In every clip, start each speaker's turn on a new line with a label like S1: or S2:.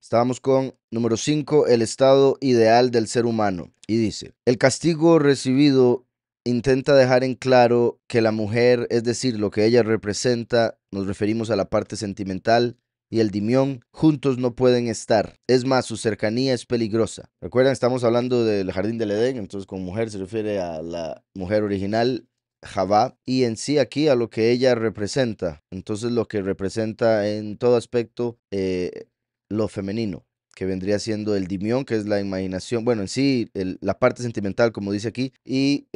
S1: Estábamos con número 5, el estado ideal del ser humano. Y dice, el castigo recibido intenta dejar en claro que la mujer, es decir, lo que ella representa, nos referimos a la parte sentimental, y el dimión, juntos no pueden estar. Es más, su cercanía es peligrosa. Recuerdan, estamos hablando del jardín del Edén, entonces con mujer se refiere a la mujer original, Javá, y en sí aquí a lo que ella representa. Entonces lo que representa en todo aspecto lo femenino, que vendría siendo el dimión, que es la imaginación, bueno, en sí, la parte sentimental, como dice aquí, y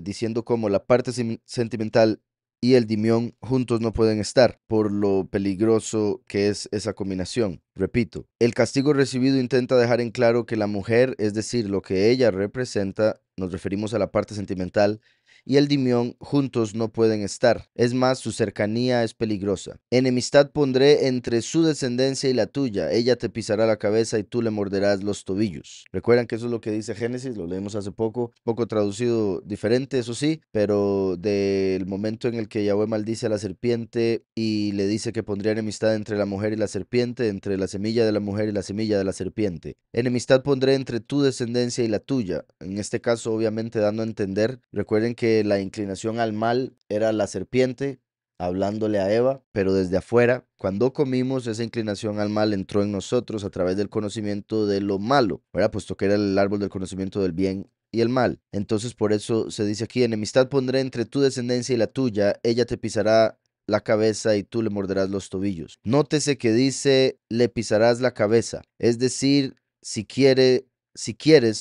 S1: diciendo como la parte sentimental y el dimión juntos no pueden estar, por lo peligroso que es esa combinación. Repito, el castigo recibido intenta dejar en claro que la mujer, es decir, lo que ella representa, nos referimos a la parte sentimental, y el dimión juntos no pueden estar. Es más, su cercanía es peligrosa. Enemistad pondré entre su descendencia y la tuya. Ella te pisará la cabeza y tú le morderás los tobillos. Recuerdan que eso es lo que dice Génesis, lo leímos hace poco traducido diferente, eso sí, pero del momento en el que Yahweh maldice a la serpiente y le dice que pondría enemistad entre la mujer y la serpiente, entre la semilla de la mujer y la semilla de la serpiente. Enemistad pondré entre tu descendencia y la tuya. En este caso, obviamente, dando a entender, recuerden que la inclinación al mal era la serpiente hablándole a Eva, pero desde afuera, cuando comimos, esa inclinación al mal entró en nosotros a través del conocimiento de lo malo, ¿verdad? Puesto que era el árbol del conocimiento del bien y el mal. Entonces, por eso se dice aquí, enemistad pondré entre tu descendencia y la tuya, ella te pisará la cabeza y tú le morderás los tobillos. Nótese que dice, le pisarás la cabeza, es decir, si quieres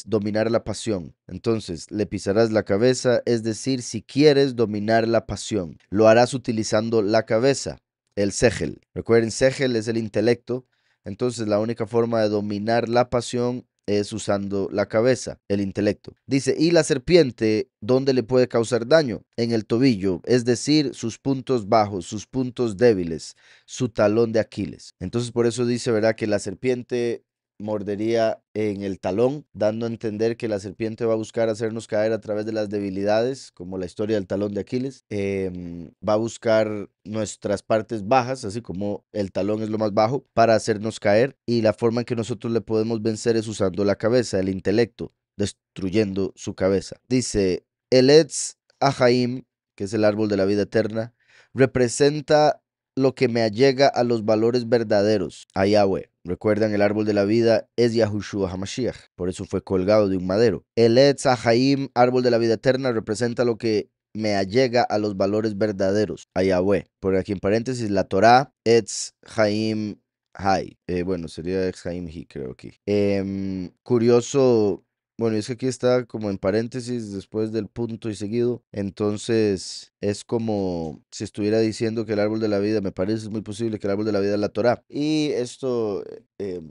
S1: dominar la pasión. Entonces, le pisarás la cabeza, es decir, si quieres dominar la pasión. Lo harás utilizando la cabeza, el segel. Recuerden, segel es el intelecto. Entonces, la única forma de dominar la pasión es usando la cabeza, el intelecto. Dice, y la serpiente, ¿dónde le puede causar daño? En el tobillo, es decir, sus puntos bajos, sus puntos débiles, su talón de Aquiles. Entonces, por eso dice, ¿verdad? Que la serpiente mordería en el talón, dando a entender que la serpiente va a buscar hacernos caer a través de las debilidades, como la historia del talón de Aquiles. Va a buscar nuestras partes bajas, así como el talón es lo más bajo, para hacernos caer. Y la forma en que nosotros le podemos vencer es usando la cabeza, el intelecto, destruyendo su cabeza. Dice, el Etz Ahaim, que es el árbol de la vida eterna, representa lo que me allega a los valores verdaderos, a Yahweh. Recuerdan, el árbol de la vida es Yahushua HaMashiach, por eso fue colgado de un madero. El Etz HaHaim, árbol de la vida eterna, representa lo que me allega a los valores verdaderos, a Yahweh. Por aquí en paréntesis, la Torah, Etz Haim Hai. Bueno, sería Etz Haim Hi, creo aquí. Curioso. Bueno, es que aquí está como en paréntesis después del punto y seguido. Entonces es como si estuviera diciendo que el árbol de la vida, me parece muy posible que el árbol de la vida es la Torá. Y esto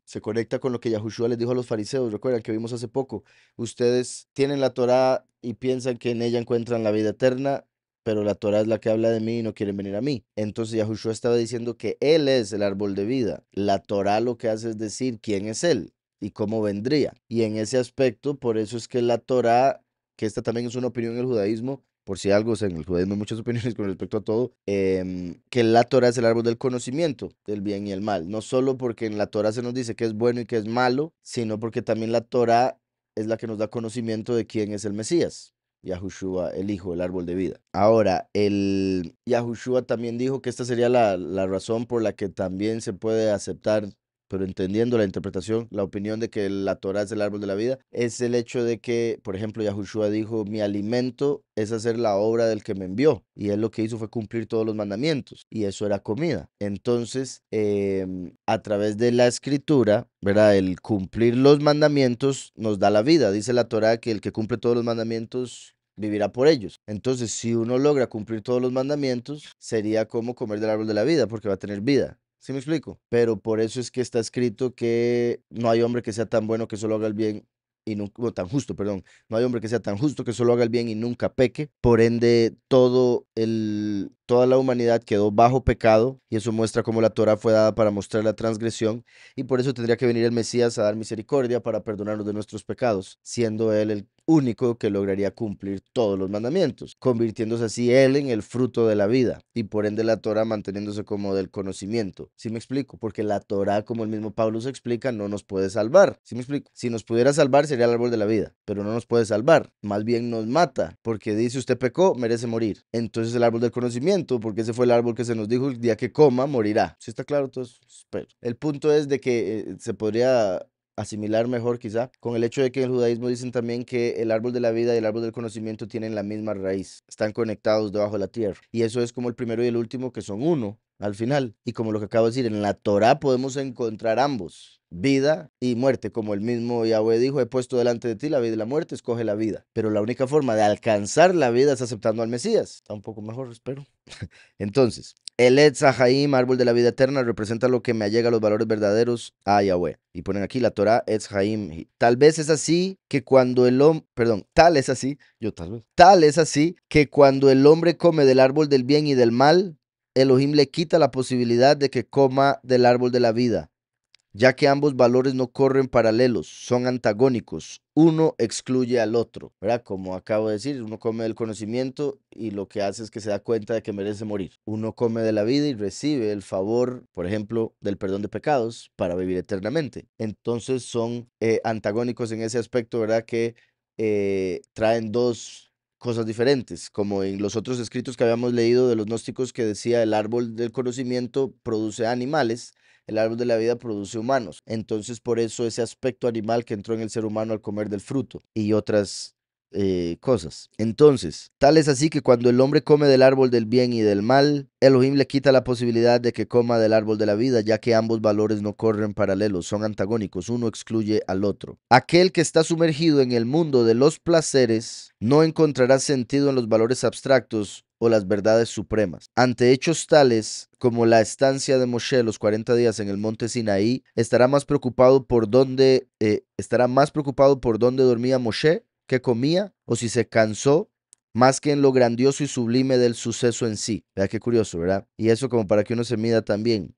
S1: se conecta con lo que Yahushua les dijo a los fariseos. Recuerdan que vimos hace poco. Ustedes tienen la Torá y piensan que en ella encuentran la vida eterna, pero la Torá es la que habla de mí y no quieren venir a mí. Entonces Yahushua estaba diciendo que Él es el árbol de vida. La Torá lo que hace es decir quién es Él y cómo vendría. Y en ese aspecto, por eso es que la Torá, que esta también es una opinión en el judaísmo, por si algo, o sea, en el judaísmo hay muchas opiniones con respecto a todo, que la Torá es el árbol del conocimiento del bien y el mal. No solo porque en la Torá se nos dice que es bueno y que es malo, sino porque también la Torá es la que nos da conocimiento de quién es el Mesías. Yahushua, el Hijo, el árbol de vida. Ahora, el Yahushua también dijo que esta sería la razón por la que también se puede aceptar, pero entendiendo la interpretación, la opinión de que la Torah es el árbol de la vida, es el hecho de que, por ejemplo, Yahushua dijo, mi alimento es hacer la obra del que me envió. Y él lo que hizo fue cumplir todos los mandamientos. Y eso era comida. Entonces, a través de la escritura, ¿verdad? El cumplir los mandamientos nos da la vida. Dice la Torah que el que cumple todos los mandamientos vivirá por ellos. Entonces, si uno logra cumplir todos los mandamientos, sería como comer del árbol de la vida, porque va a tener vida. ¿Sí me explico? Pero por eso es que está escrito que no hay hombre que sea tan bueno que solo haga el bien y nunca, bueno, tan justo, perdón. No hay hombre que sea tan justo que solo haga el bien y nunca peque. Por ende, todo toda la humanidad quedó bajo pecado, y eso muestra cómo la Torá fue dada para mostrar la transgresión, y por eso tendría que venir el Mesías a dar misericordia para perdonarnos de nuestros pecados, siendo Él el único que lograría cumplir todos los mandamientos, convirtiéndose así Él en el fruto de la vida, y por ende la Torá manteniéndose como del conocimiento. ¿Sí me explico? Porque la Torá, como el mismo Pablo se explica, no nos puede salvar. ¿Sí me explico? Si nos pudiera salvar sería el árbol de la vida, pero no nos puede salvar, más bien nos mata, porque dice usted pecó, merece morir. Entonces el árbol del conocimiento, porque ese fue el árbol que se nos dijo el día que coma, morirá. ¿Sí está claro? Entonces, pero el punto es de que se podría asimilar mejor quizá con el hecho de que en el judaísmo dicen también que el árbol de la vida y el árbol del conocimiento tienen la misma raíz, están conectados debajo de la tierra, y eso es como el primero y el último, que son uno al final. Y como lo que acabo de decir, en la Torá podemos encontrar ambos, vida y muerte, como el mismo Yahweh dijo: he puesto delante de ti la vida y la muerte, escoge la vida. Pero la única forma de alcanzar la vida es aceptando al Mesías. Está un poco mejor, espero. Entonces, el Etz Haim, árbol de la vida eterna, representa lo que me allega a los valores verdaderos a Yahweh. Y ponen aquí la Torah, Etz Haim. Tal vez es así que cuando el hombre, perdón, tal es así, yo tal vez, tal es así que cuando el hombre come del árbol del bien y del mal, Elohim le quita la posibilidad de que coma del árbol de la vida, ya que ambos valores no corren paralelos, son antagónicos. Uno excluye al otro, ¿verdad? Como acabo de decir, uno come del conocimiento y lo que hace es que se da cuenta de que merece morir. Uno come de la vida y recibe el favor, por ejemplo, del perdón de pecados para vivir eternamente. Entonces son antagónicos en ese aspecto, ¿verdad? Que traen dos cosas diferentes, como en los otros escritos que habíamos leído de los gnósticos, que decía el árbol del conocimiento produce animales, el árbol de la vida produce humanos. Entonces, por eso ese aspecto animal que entró en el ser humano al comer del fruto y otras cosas. Entonces, tal es así que cuando el hombre come del árbol del bien y del mal, Elohim le quita la posibilidad de que coma del árbol de la vida, ya que ambos valores no corren paralelos, son antagónicos, uno excluye al otro. Aquel que está sumergido en el mundo de los placeres no encontrará sentido en los valores abstractos o las verdades supremas. Ante hechos tales como la estancia de Moshe los 40 días en el monte Sinaí, estará más preocupado por dónde dormía Moshe, qué comía, o si se cansó, más que en lo grandioso y sublime del suceso en sí. Vea qué curioso, ¿verdad? Y eso como para que uno se mida también,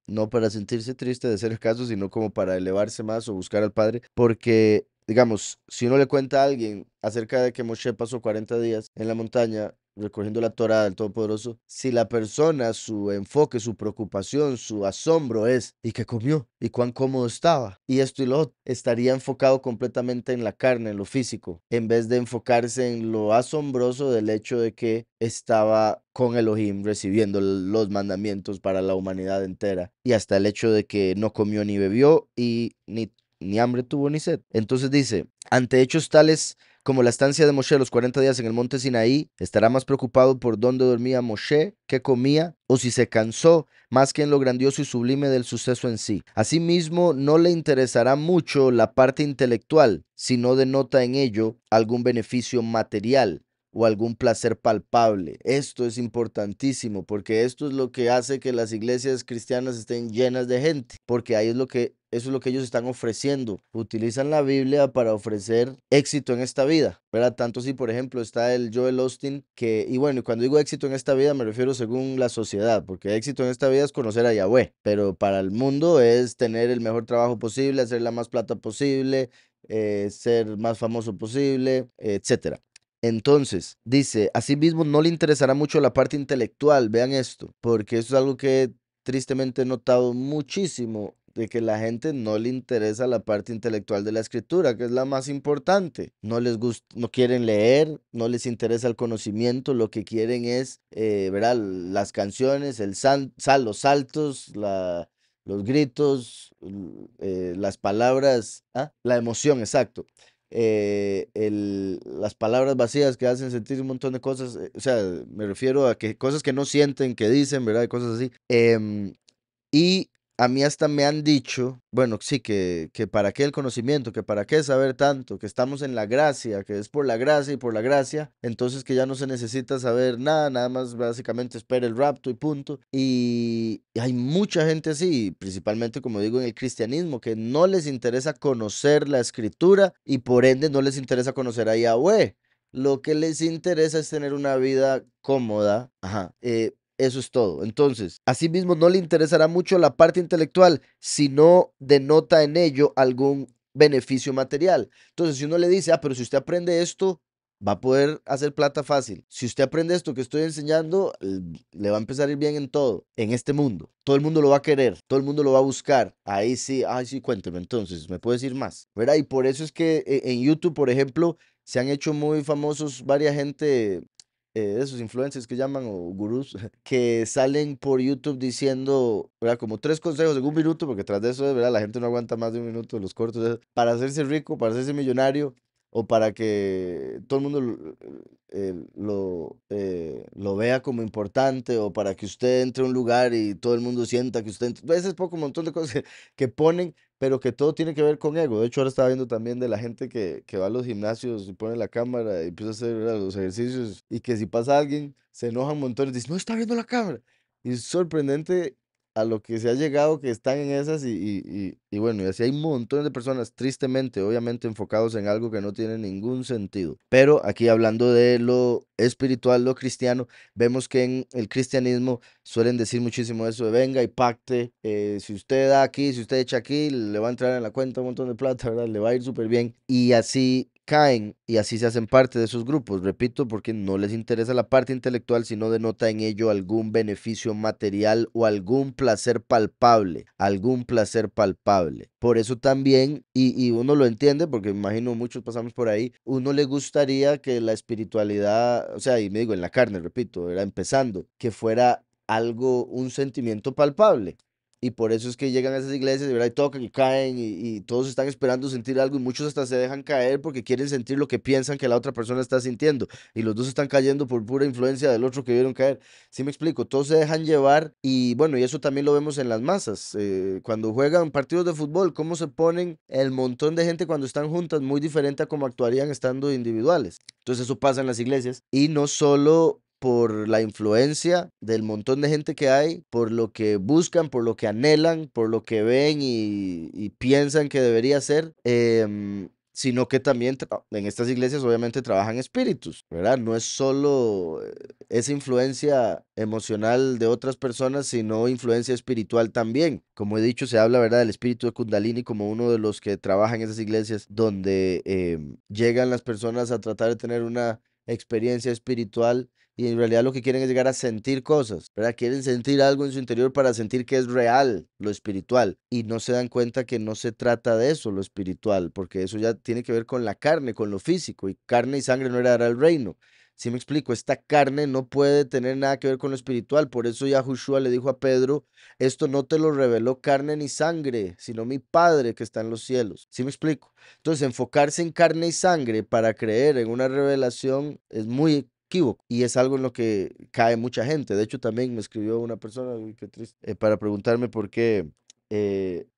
S1: no para sentirse triste de ser el caso, sino como para elevarse más o buscar al Padre, porque digamos, si uno le cuenta a alguien acerca de que Moshe pasó 40 días en la montaña recogiendo la Torá del Todopoderoso, si la persona, su enfoque, su preocupación, su asombro es ¿y qué comió? ¿Y cuán cómodo estaba? Y esto y lo otro, estaría enfocado completamente en la carne, en lo físico, en vez de enfocarse en lo asombroso del hecho de que estaba con Elohim recibiendo los mandamientos para la humanidad entera, y hasta el hecho de que no comió ni bebió y ni hambre tuvo ni sed. Entonces dice, ante hechos tales como la estancia de Moshe los 40 días en el monte Sinaí, estará más preocupado por dónde dormía Moshe, qué comía, o si se cansó, más que en lo grandioso y sublime del suceso en sí. Asimismo, no le interesará mucho la parte intelectual, si no denota en ello algún beneficio material o algún placer palpable. Esto es importantísimo, porque esto es lo que hace que las iglesias cristianas estén llenas de gente, porque ahí eso es lo que ellos están ofreciendo. Utilizan la Biblia para ofrecer éxito en esta vida, ¿verdad? Tanto si, por ejemplo, está el Joel Austin, y bueno, y cuando digo éxito en esta vida me refiero según la sociedad, porque éxito en esta vida es conocer a Yahweh, pero para el mundo es tener el mejor trabajo posible, hacer la más plata posible, ser más famoso posible, etcétera. Entonces, dice, asimismo no le interesará mucho la parte intelectual, vean esto, porque eso es algo que tristemente he notado muchísimo, de que la gente no le interesa la parte intelectual de la escritura, que es la más importante. No les gusta, no quieren leer, no les interesa el conocimiento, lo que quieren es, ¿verdad? Las canciones, los saltos, los gritos, las palabras, la emoción, exacto. Las palabras vacías que hacen sentir un montón de cosas, o sea, me refiero a que cosas que no sienten, que dicen, ¿verdad? Y cosas así. Y a mí hasta me han dicho, bueno, sí, que para qué el conocimiento, que para qué saber tanto, que estamos en la gracia, que es por la gracia y por la gracia, entonces que ya no se necesita saber nada, nada más básicamente espera el rapto y punto. Y hay mucha gente así, principalmente como digo en el cristianismo, que no les interesa conocer la escritura y por ende no les interesa conocer a Yahweh, lo que les interesa es tener una vida cómoda. Ajá. Eso es todo. Entonces, asimismo, no le interesará mucho la parte intelectual si no denota en ello algún beneficio material. Entonces, si uno le dice, pero si usted aprende esto, va a poder hacer plata fácil. Si usted aprende esto que estoy enseñando, le va a empezar a ir bien en todo, en este mundo. Todo el mundo lo va a querer, todo el mundo lo va a buscar. Ahí sí, ay, sí, cuénteme entonces, ¿me puede decir más? ¿Verdad? Y por eso es que en YouTube, por ejemplo, se han hecho muy famosos varias gente, esos influencers que llaman o gurús, que salen por YouTube diciendo, ¿verdad? Como 3 consejos en un minuto, porque tras de eso, ¿verdad? La gente no aguanta más de un minuto los cortos, para hacerse rico, para hacerse millonario, o para que todo el mundo lo vea como importante, o para que usted entre a un lugar y todo el mundo sienta que usted entró. Ese es poco un montón de cosas que ponen, pero que todo tiene que ver con ego. De hecho, ahora estaba viendo también de la gente que va a los gimnasios y pone la cámara y empieza a hacer, ¿verdad?, los ejercicios, y que si pasa alguien, se enojan montones, dice, no está viendo la cámara. Y es sorprendente a lo que se ha llegado, que están en esas y bueno, y así hay un montón de personas, tristemente, obviamente enfocados en algo que no tiene ningún sentido. Pero aquí hablando de lo espiritual, lo cristiano, vemos que en el cristianismo suelen decir muchísimo eso de venga y pacte, si usted da aquí, si usted echa aquí, le va a entrar en la cuenta un montón de plata, ¿verdad? Le va a ir súper bien. Y así caen y así se hacen parte de esos grupos, repito, porque no les interesa la parte intelectual, sino denota en ello algún beneficio material o algún placer palpable, algún placer palpable. Por eso también, y uno lo entiende, porque me imagino muchos pasamos por ahí, uno le gustaría que la espiritualidad, o sea, y me digo en la carne, repito, era empezando, que fuera algo, un sentimiento palpable. Y por eso es que llegan a esas iglesias, ¿verdad? Y tocan y caen y todos están esperando sentir algo y muchos hasta se dejan caer porque quieren sentir lo que piensan que la otra persona está sintiendo. Y los dos están cayendo por pura influencia del otro que vieron caer. ¿Sí me explico? Todos se dejan llevar y bueno, y eso también lo vemos en las masas. Cuando juegan partidos de fútbol, cómo se ponen el montón de gente cuando están juntas, muy diferente a cómo actuarían estando individuales. Entonces eso pasa en las iglesias y no solo por la influencia del montón de gente que hay, por lo que buscan, por lo que anhelan, por lo que ven y piensan que debería ser, sino que también en estas iglesias obviamente trabajan espíritus, ¿verdad? No es solo esa influencia emocional de otras personas, sino influencia espiritual también. Como he dicho, se habla, ¿verdad?, del espíritu de Kundalini como uno de los que trabaja en esas iglesias donde llegan las personas a tratar de tener una experiencia espiritual y en realidad lo que quieren es llegar a sentir cosas, ¿verdad? Quieren sentir algo en su interior para sentir que es real lo espiritual y no se dan cuenta que no se trata de eso, lo espiritual, porque eso ya tiene que ver con la carne, con lo físico, y carne y sangre no heredará el reino. Si me explico, esta carne no puede tener nada que ver con lo espiritual, por eso Yahushua le dijo a Pedro, esto no te lo reveló carne ni sangre, sino mi Padre que está en los cielos. ¿Sí me explico? Entonces, enfocarse en carne y sangre para creer en una revelación es muy equívoco y es algo en lo que cae mucha gente. De hecho, también me escribió una persona, uy, qué triste, para preguntarme por qué.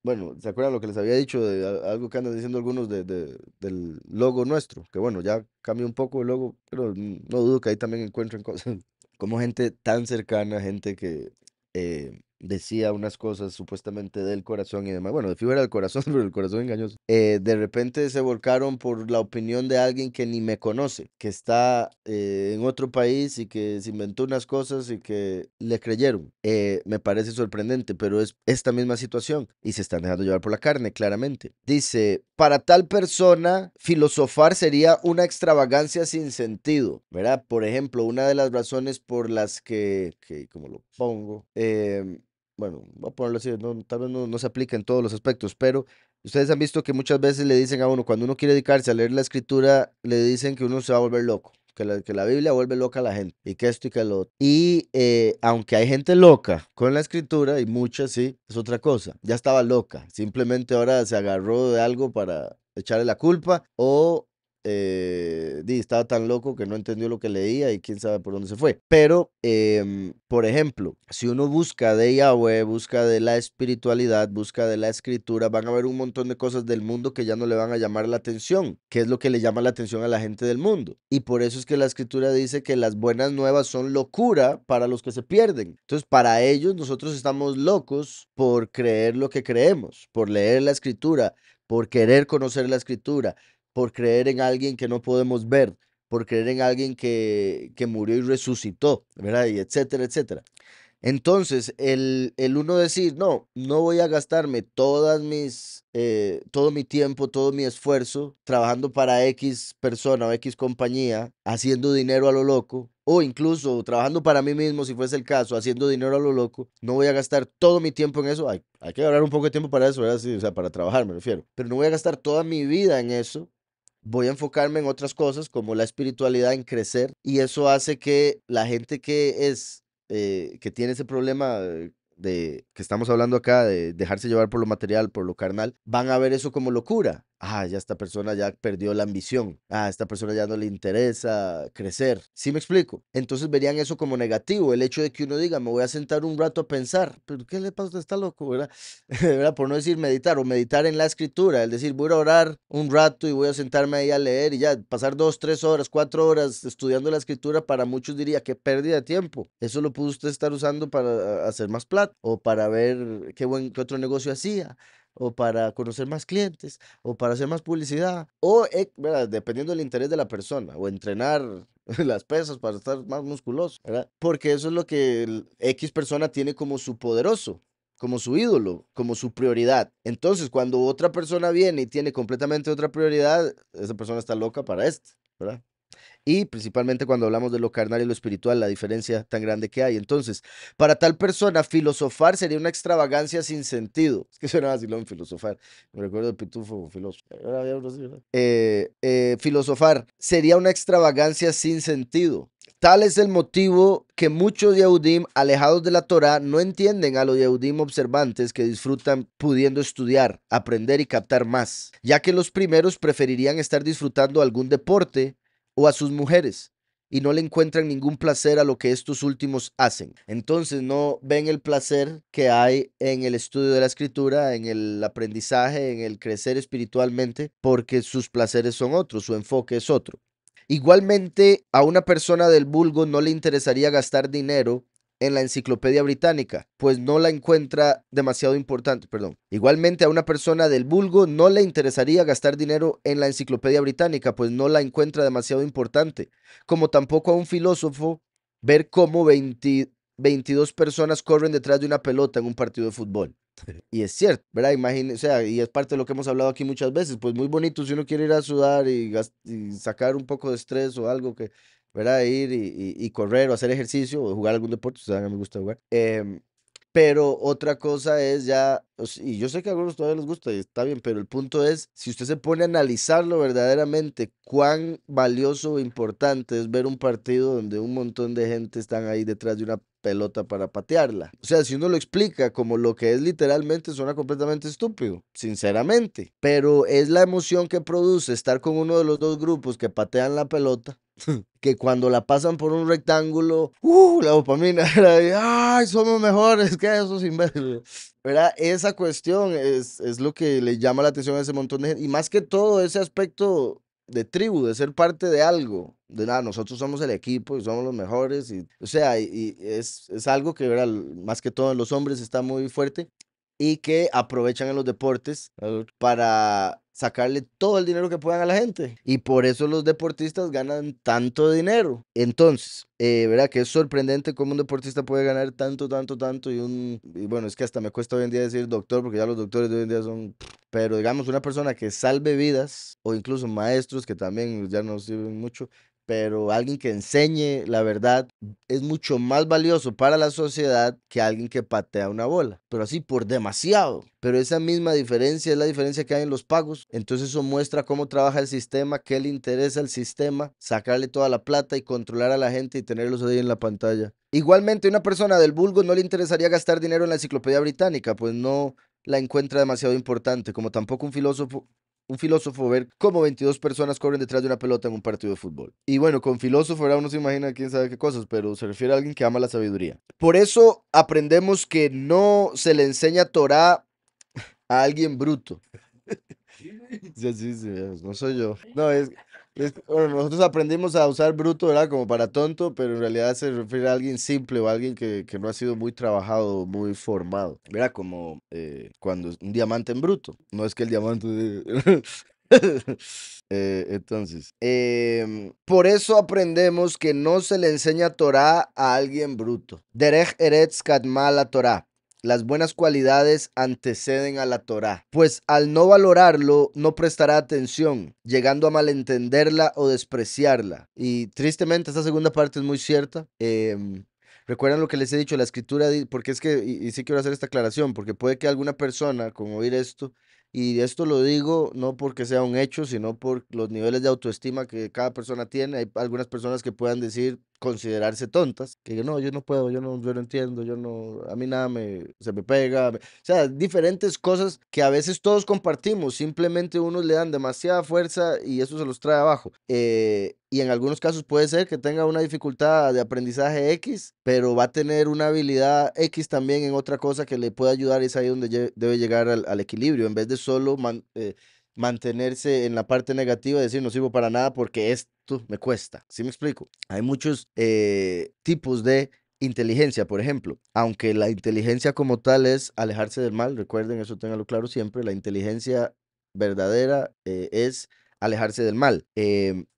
S1: Bueno, ¿se acuerdan lo que les había dicho de algo que andan diciendo algunos del logo nuestro? Que bueno, ya cambió un poco el logo, pero no dudo que ahí también encuentren cosas. Como gente tan cercana, gente que decía unas cosas supuestamente del corazón y demás. Bueno, de fibra del corazón, pero el corazón engañoso. De repente se volcaron por la opinión de alguien que ni me conoce, que está en otro país y que se inventó unas cosas y que le creyeron. Me parece sorprendente, pero es esta misma situación y se están dejando llevar por la carne, claramente. Dice, para tal persona, filosofar sería una extravagancia sin sentido, ¿verdad? Por ejemplo, una de las razones por las que como lo pongo, bueno, voy a ponerlo así, tal vez no se aplica en todos los aspectos, pero ustedes han visto que muchas veces le dicen a uno, cuando uno quiere dedicarse a leer la escritura, le dicen que uno se va a volver loco, que la Biblia vuelve loca a la gente, y que esto y que lo otro. Y aunque hay gente loca con la escritura, y muchas sí, es otra cosa. Ya estaba loca, simplemente ahora se agarró de algo para echarle la culpa, o estaba tan loco que no entendió lo que leía y quién sabe por dónde se fue. Pero, por ejemplo, si uno busca de Yahweh, busca de la espiritualidad, busca de la escritura, van a ver un montón de cosas del mundo que ya no le van a llamar la atención, que es lo que le llama la atención a la gente del mundo. Y por eso es que la escritura dice que las buenas nuevas son locura para los que se pierden. Entonces, para ellos nosotros estamos locos por creer lo que creemos, por leer la escritura, por querer conocer la escritura, por creer en alguien que no podemos ver, por creer en alguien que murió y resucitó, ¿verdad? Y etcétera, etcétera. Entonces, el uno decir, no, no voy a gastarme todo mi tiempo, todo mi esfuerzo trabajando para X persona o X compañía, haciendo dinero a lo loco, o incluso trabajando para mí mismo, si fuese el caso, haciendo dinero a lo loco, no voy a gastar todo mi tiempo en eso. Hay que hablar un poco de tiempo para eso, ¿verdad? Sí, o sea, para trabajar, me refiero. Pero no voy a gastar toda mi vida en eso. Voy a enfocarme en otras cosas como la espiritualidad, en crecer, y eso hace que la gente que tiene ese problema de que estamos hablando acá, de dejarse llevar por lo material, por lo carnal, van a ver eso como locura. Ah, ya esta persona ya perdió la ambición. Ah, esta persona ya no le interesa crecer. ¿Sí me explico? Entonces verían eso como negativo, el hecho de que uno diga, me voy a sentar un rato a pensar, pero ¿qué le pasa? Usted está loco, ¿verdad? ¿Verdad? Por no decir meditar o meditar en la escritura, es decir, voy a orar un rato y voy a sentarme ahí a leer y ya pasar 2, 3 horas, 4 horas estudiando la escritura, para muchos diría que pérdida de tiempo. Eso lo pudo usted estar usando para hacer más plata o para ver qué otro negocio hacía o para conocer más clientes o para hacer más publicidad o, ¿verdad? Dependiendo del interés de la persona, o entrenar las pesas para estar más musculoso, ¿verdad? Porque eso es lo que el X persona tiene como su poderoso, como su ídolo, como su prioridad. Entonces, cuando otra persona viene y tiene completamente otra prioridad, esa persona está loca para esto, ¿verdad? Y principalmente cuando hablamos de lo carnal y lo espiritual, la diferencia tan grande que hay. Entonces, para tal persona, filosofar sería una extravagancia sin sentido. Es que suena vacilón filosofar. Me recuerdo de Pitufo, filósofo. Había uno así, ¿verdad? Filosofar sería una extravagancia sin sentido. Tal es el motivo que muchos Yehudim alejados de la Torá no entienden a los Yehudim observantes que disfrutan pudiendo estudiar, aprender y captar más, ya que los primeros preferirían estar disfrutando algún deporte o a sus mujeres y no le encuentran ningún placer a lo que estos últimos hacen. Entonces no ven el placer que hay en el estudio de la escritura, en el aprendizaje, en el crecer espiritualmente, porque sus placeres son otros, su enfoque es otro. Igualmente, a una persona del vulgo no le interesaría gastar dinero en la enciclopedia británica, pues no la encuentra demasiado importante, perdón. Igualmente, a una persona del vulgo no le interesaría gastar dinero en la enciclopedia británica, pues no la encuentra demasiado importante, como tampoco a un filósofo ver cómo 22 personas corren detrás de una pelota en un partido de fútbol. Y es cierto, ¿verdad? Imagínense, o sea, y es parte de lo que hemos hablado aquí muchas veces, pues muy bonito si uno quiere ir a sudar y sacar un poco de estrés o algo que, ¿verdad? Ir y correr o hacer ejercicio o jugar algún deporte, o sea, a mí me gusta jugar. Pero otra cosa es ya, y yo sé que a algunos todavía les gusta y está bien, pero el punto es, si usted se pone a analizarlo verdaderamente, cuán valioso o importante es ver un partido donde un montón de gente están ahí detrás de una pelota para patearla. O sea, si uno lo explica como lo que es literalmente, suena completamente estúpido, sinceramente. Pero es la emoción que produce estar con uno de los dos grupos que patean la pelota, que cuando la pasan por un rectángulo, la dopamina era de, ay, somos mejores que esos imbéciles. ¿Verdad? Esa cuestión es lo que le llama la atención a ese montón de gente. Y más que todo, ese aspecto de tribu, de ser parte de algo, de nada, nosotros somos el equipo y somos los mejores, y, o sea, y es algo que, ¿verdad? Más que todo en los hombres está muy fuerte y que aprovechan en los deportes para sacarle todo el dinero que puedan a la gente. Y por eso los deportistas ganan tanto dinero. Entonces, ¿verdad? Que es sorprendente cómo un deportista puede ganar tanto, tanto, tanto. Y bueno, es que hasta me cuesta hoy en día decir doctor, porque ya los doctores de hoy en día son... Pero digamos, una persona que salve vidas, o incluso maestros que también ya no sirven mucho, pero alguien que enseñe la verdad es mucho más valioso para la sociedad que alguien que patea una bola, pero así por demasiado. Pero esa misma diferencia es la diferencia que hay en los pagos. Entonces eso muestra cómo trabaja el sistema, qué le interesa al sistema, sacarle toda la plata y controlar a la gente y tenerlos ahí en la pantalla. Igualmente, una persona del vulgo no le interesaría gastar dinero en la enciclopedia británica, pues no la encuentra demasiado importante, como tampoco un filósofo ver cómo 22 personas corren detrás de una pelota en un partido de fútbol. Y bueno, con filósofo ahora uno se imagina quién sabe qué cosas, pero se refiere a alguien que ama la sabiduría. Por eso aprendemos que no se le enseña Torah a alguien bruto. Sí, sí, sí, no soy yo. No, bueno, nosotros aprendimos a usar bruto, ¿verdad? Como para tonto, pero en realidad se refiere a alguien simple o a alguien que no ha sido muy trabajado, muy formado. ¿Verdad? Como cuando es un diamante en bruto. No es que el diamante... Por eso aprendemos que no se le enseña Torah a alguien bruto. Derech eretz kadma la Torah. Las buenas cualidades anteceden a la Torah, pues al no valorarlo, no prestará atención, llegando a malentenderla o despreciarla. Y tristemente, esta segunda parte es muy cierta. Recuerdan lo que les he dicho, la escritura, porque es que, y sí quiero hacer esta aclaración, porque puede que alguna persona, con oír esto, y esto lo digo no porque sea un hecho, sino por los niveles de autoestima que cada persona tiene. Hay algunas personas que puedan decir, considerarse tontas, que no, yo no puedo, yo no entiendo, yo no, a mí nada se me pega. O sea, diferentes cosas que a veces todos compartimos, simplemente unos le dan demasiada fuerza y eso se los trae abajo. Y en algunos casos puede ser que tenga una dificultad de aprendizaje X, pero va a tener una habilidad X también en otra cosa que le puede ayudar, y es ahí donde debe llegar al equilibrio, en vez de solo mantenerse en la parte negativa, decir no sirvo para nada porque esto me cuesta. ¿Sí me explico? Hay muchos tipos de inteligencia, por ejemplo, aunque la inteligencia como tal es alejarse del mal, recuerden, eso ténganlo claro siempre, la inteligencia verdadera es alejarse del mal.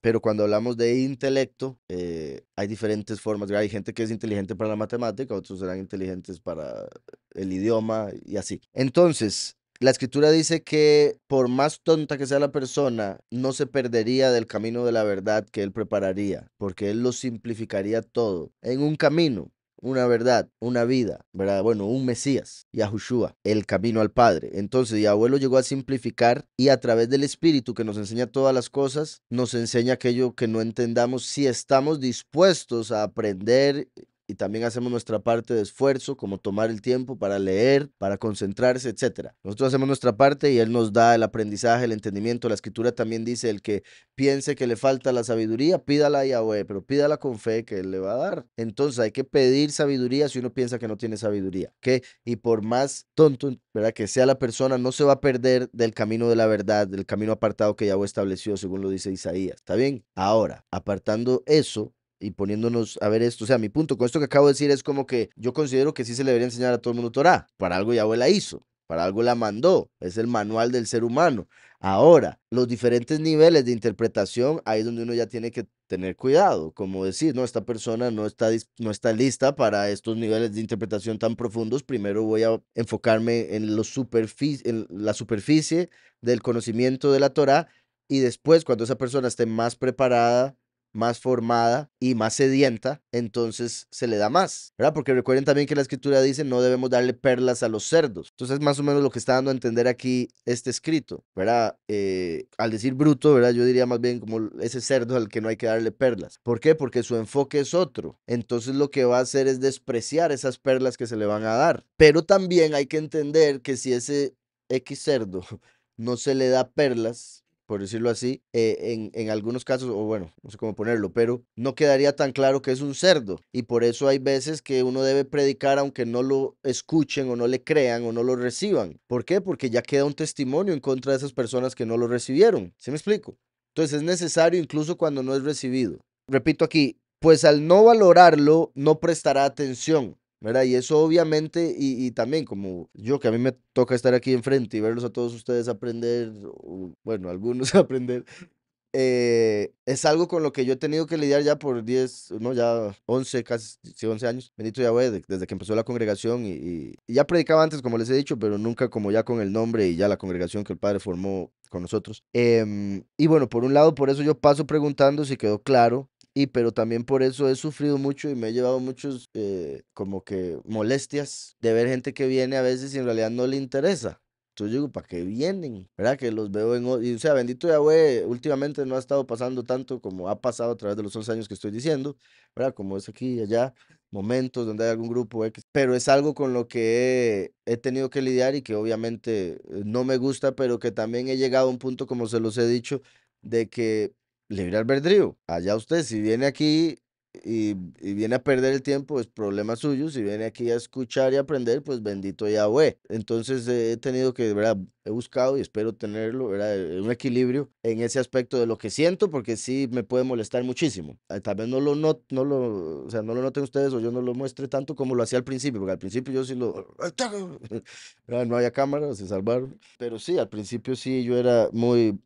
S1: Pero cuando hablamos de intelecto, hay diferentes formas. Hay gente que es inteligente para la matemática, otros serán inteligentes para el idioma y así. Entonces, la escritura dice que por más tonta que sea la persona, no se perdería del camino de la verdad que él prepararía, porque él lo simplificaría todo en un camino, una verdad, una vida, ¿verdad? Bueno, un Mesías, Yahushua, el camino al Padre. Entonces, Yahweh lo llegó a simplificar y a través del Espíritu que nos enseña todas las cosas, nos enseña aquello que no entendamos si estamos dispuestos a aprender. Y también hacemos nuestra parte de esfuerzo, como tomar el tiempo para leer, para concentrarse, etcétera. Nosotros hacemos nuestra parte y Él nos da el aprendizaje, el entendimiento. La Escritura también dice, el que piense que le falta la sabiduría, pídala a Yahweh, pero pídala con fe que Él le va a dar. Entonces hay que pedir sabiduría si uno piensa que no tiene sabiduría, ¿ok? Y por más tonto, ¿verdad?, que sea la persona, no se va a perder del camino de la verdad, del camino apartado que Yahweh estableció, según lo dice Isaías. ¿Está bien? Ahora, apartando eso, y poniéndonos a ver esto, o sea, mi punto con esto que acabo de decir es como que yo considero que sí se le debería enseñar a todo el mundo Torah. Para algo Yahweh la hizo, para algo la mandó, es el manual del ser humano. Ahora, los diferentes niveles de interpretación, ahí es donde uno ya tiene que tener cuidado, como decir, no, esta persona no está lista para estos niveles de interpretación tan profundos. Primero voy a enfocarme en la superficie del conocimiento de la Torah, y después, cuando esa persona esté más preparada, más formada y más sedienta, entonces se le da más, ¿verdad? Porque recuerden también que la escritura dice no debemos darle perlas a los cerdos. Entonces, más o menos lo que está dando a entender aquí este escrito, ¿verdad? Al decir bruto, ¿verdad? Yo diría más bien como ese cerdo al que no hay que darle perlas. ¿Por qué? Porque su enfoque es otro. Entonces, lo que va a hacer es despreciar esas perlas que se le van a dar. Pero también hay que entender que si ese X cerdo no se le da perlas, por decirlo así, en algunos casos, o bueno, no sé cómo ponerlo, pero no quedaría tan claro que es un cerdo. Y por eso hay veces que uno debe predicar aunque no lo escuchen o no le crean o no lo reciban. ¿Por qué? Porque ya queda un testimonio en contra de esas personas que no lo recibieron. ¿Sí me explico? Entonces es necesario incluso cuando no es recibido. Repito aquí, pues al no valorarlo, no prestará atención, ¿verdad? Y eso obviamente, y también como yo, que a mí me toca estar aquí enfrente y verlos a todos ustedes aprender, o, bueno, algunos aprender, es algo con lo que yo he tenido que lidiar ya por 10 no, ya 11 casi sí, 11 años, bendito Yahweh, desde que empezó la congregación, y ya predicaba antes, como les he dicho, pero nunca como ya con el nombre y ya la congregación que el Padre formó con nosotros. Y bueno, por un lado, por eso yo paso preguntando si quedó claro, y pero también por eso he sufrido mucho y me he llevado muchos como que molestias de ver gente que viene a veces y en realidad no le interesa. Entonces yo digo, ¿para qué vienen? ¿Verdad? Que los veo y, o sea, bendito Yahweh, últimamente no ha estado pasando tanto como ha pasado a través de los 11 años que estoy diciendo, ¿verdad? Como es aquí y allá, momentos donde hay algún grupo X, pero es algo con lo que he tenido que lidiar y que obviamente no me gusta, pero que también he llegado a un punto, como se los he dicho, de que libre albedrío. Allá usted, si viene aquí y viene a perder el tiempo, es problema suyo. Si viene aquí a escuchar y aprender, pues bendito Yahweh. Entonces he tenido que, ¿verdad? He buscado y espero tenerlo, ¿verdad? Un equilibrio en ese aspecto de lo que siento, porque sí me puede molestar muchísimo. Tal vez o sea, no lo noten ustedes o yo no lo muestre tanto como lo hacía al principio, porque al principio yo sí lo... ¿verdad? No había cámara, se salvaron. Pero sí, al principio sí yo era muy,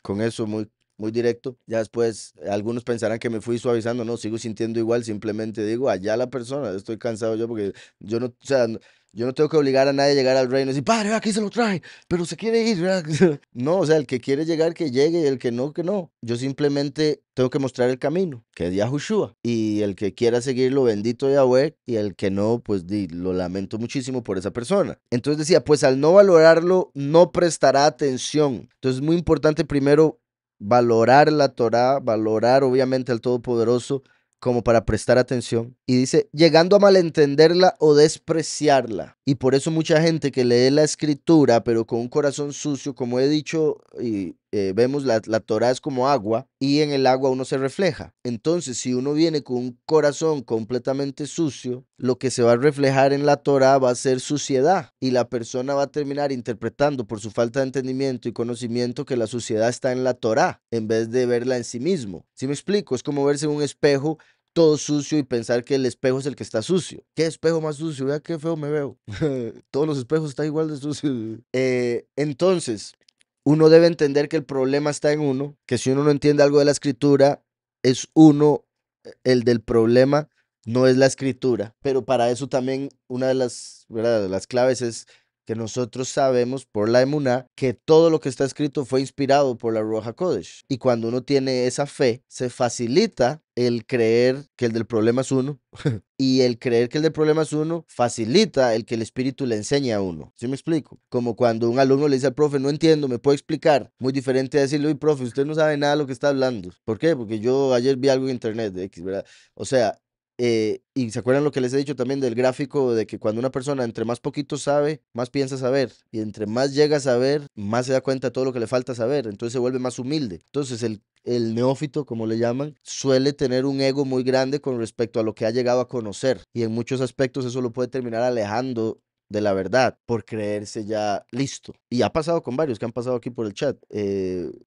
S1: con eso, muy directo. Ya después algunos pensarán que me fui suavizando, no, sigo sintiendo igual, simplemente digo, allá la persona, estoy cansado yo porque yo no, o sea, yo no tengo que obligar a nadie a llegar al reino y decir, padre, aquí se lo trae, pero se quiere ir, ¿verdad? No, o sea, el que quiere llegar, que llegue, y el que no. Yo simplemente tengo que mostrar el camino, que es Yahushua. Y el que quiera seguirlo, bendito Yahweh, y el que no, pues lo lamento muchísimo por esa persona. Entonces decía, pues al no valorarlo, no prestará atención. Entonces es muy importante primero valorar la Torá, valorar obviamente al Todopoderoso como para prestar atención. Y dice, llegando a malentenderla o despreciarla. Y por eso mucha gente que lee la escritura, pero con un corazón sucio, como he dicho, y vemos la Torá es como agua, y en el agua uno se refleja. Entonces, si uno viene con un corazón completamente sucio, lo que se va a reflejar en la Torá va a ser suciedad. Y la persona va a terminar interpretando por su falta de entendimiento y conocimiento que la suciedad está en la Torá, en vez de verla en sí mismo. ¿Sí me explico? Es como verse en un espejo todo sucio y pensar que el espejo es el que está sucio. ¿Qué espejo más sucio? Vea qué feo me veo. Todos los espejos están igual de sucios. Entonces, uno debe entender que el problema está en uno, que si uno no entiende algo de la escritura, es uno el del problema, no es la escritura. Pero para eso también una de las, ¿verdad? De las claves es que nosotros sabemos por la emuná que todo lo que está escrito fue inspirado por la Ruach HaKodesh. Y cuando uno tiene esa fe, se facilita el creer que el del problema es uno. Y el creer que el del problema es uno facilita el que el espíritu le enseñe a uno. ¿Sí me explico? Como cuando un alumno le dice al profe, no entiendo, ¿me puede explicar? Muy diferente a decirle, uy, profe, usted no sabe nada de lo que está hablando. ¿Por qué? Porque yo ayer vi algo en internet de X, ¿verdad? O sea, y se acuerdan lo que les he dicho también del gráfico de que cuando una persona entre más poquito sabe, más piensa saber. Y entre más llega a saber, más se da cuenta de todo lo que le falta saber. Entonces se vuelve más humilde. Entonces el neófito, como le llaman, suele tener un ego muy grande con respecto a lo que ha llegado a conocer. Y en muchos aspectos eso lo puede terminar alejando de la verdad por creerse ya listo. Y ha pasado con varios que han pasado aquí por el chat.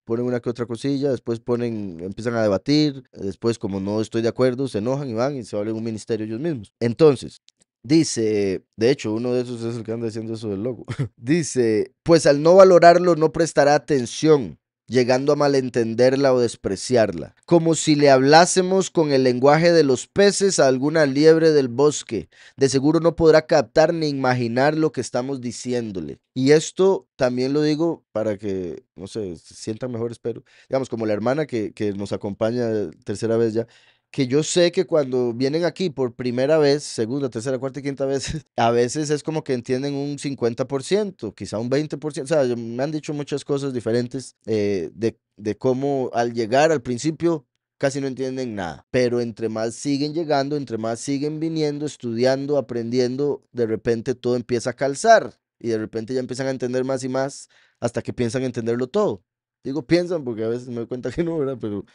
S1: Ponen una que otra cosilla, después empiezan a debatir, después como no estoy de acuerdo, se enojan y van y se abren un ministerio ellos mismos. Entonces, dice, de hecho, uno de esos es el que anda diciendo eso del logo. Dice, pues al no valorarlo no prestará atención, llegando a malentenderla o despreciarla, como si le hablásemos con el lenguaje de los peces a alguna liebre del bosque. De seguro no podrá captar ni imaginar lo que estamos diciéndole. Y esto también lo digo para que, no sé, se sientan mejor, espero. Digamos, como la hermana que nos acompaña tercera vez ya, que yo sé que cuando vienen aquí por primera vez, segunda, tercera, cuarta y quinta vez, a veces es como que entienden un 50%, quizá un 20%. O sea, me han dicho muchas cosas diferentes de cómo al llegar al principio casi no entienden nada. Pero entre más siguen llegando, entre más siguen viniendo, estudiando, aprendiendo, de repente todo empieza a calzar y de repente ya empiezan a entender más y más hasta que piensan entenderlo todo. Digo piensan porque a veces me doy cuenta que no, ¿verdad? Pero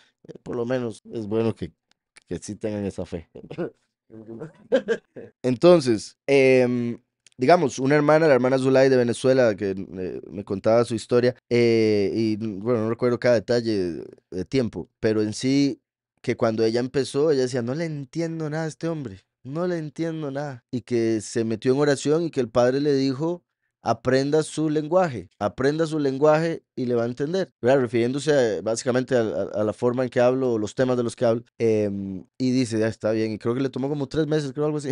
S1: por lo menos es bueno que sí tengan esa fe. Entonces, digamos, una hermana, la hermana Zulay de Venezuela, que me contaba su historia, y bueno, no recuerdo cada detalle de tiempo, pero en sí, que cuando ella empezó, ella decía, no le entiendo nada a este hombre, no le entiendo nada, y que se metió en oración y que el padre le dijo, aprenda su lenguaje y le va a entender, ¿verdad? Refiriéndose básicamente a la forma en que hablo, los temas de los que hablo, y dice, ya está bien, y creo que le tomó como 3 meses, creo algo así,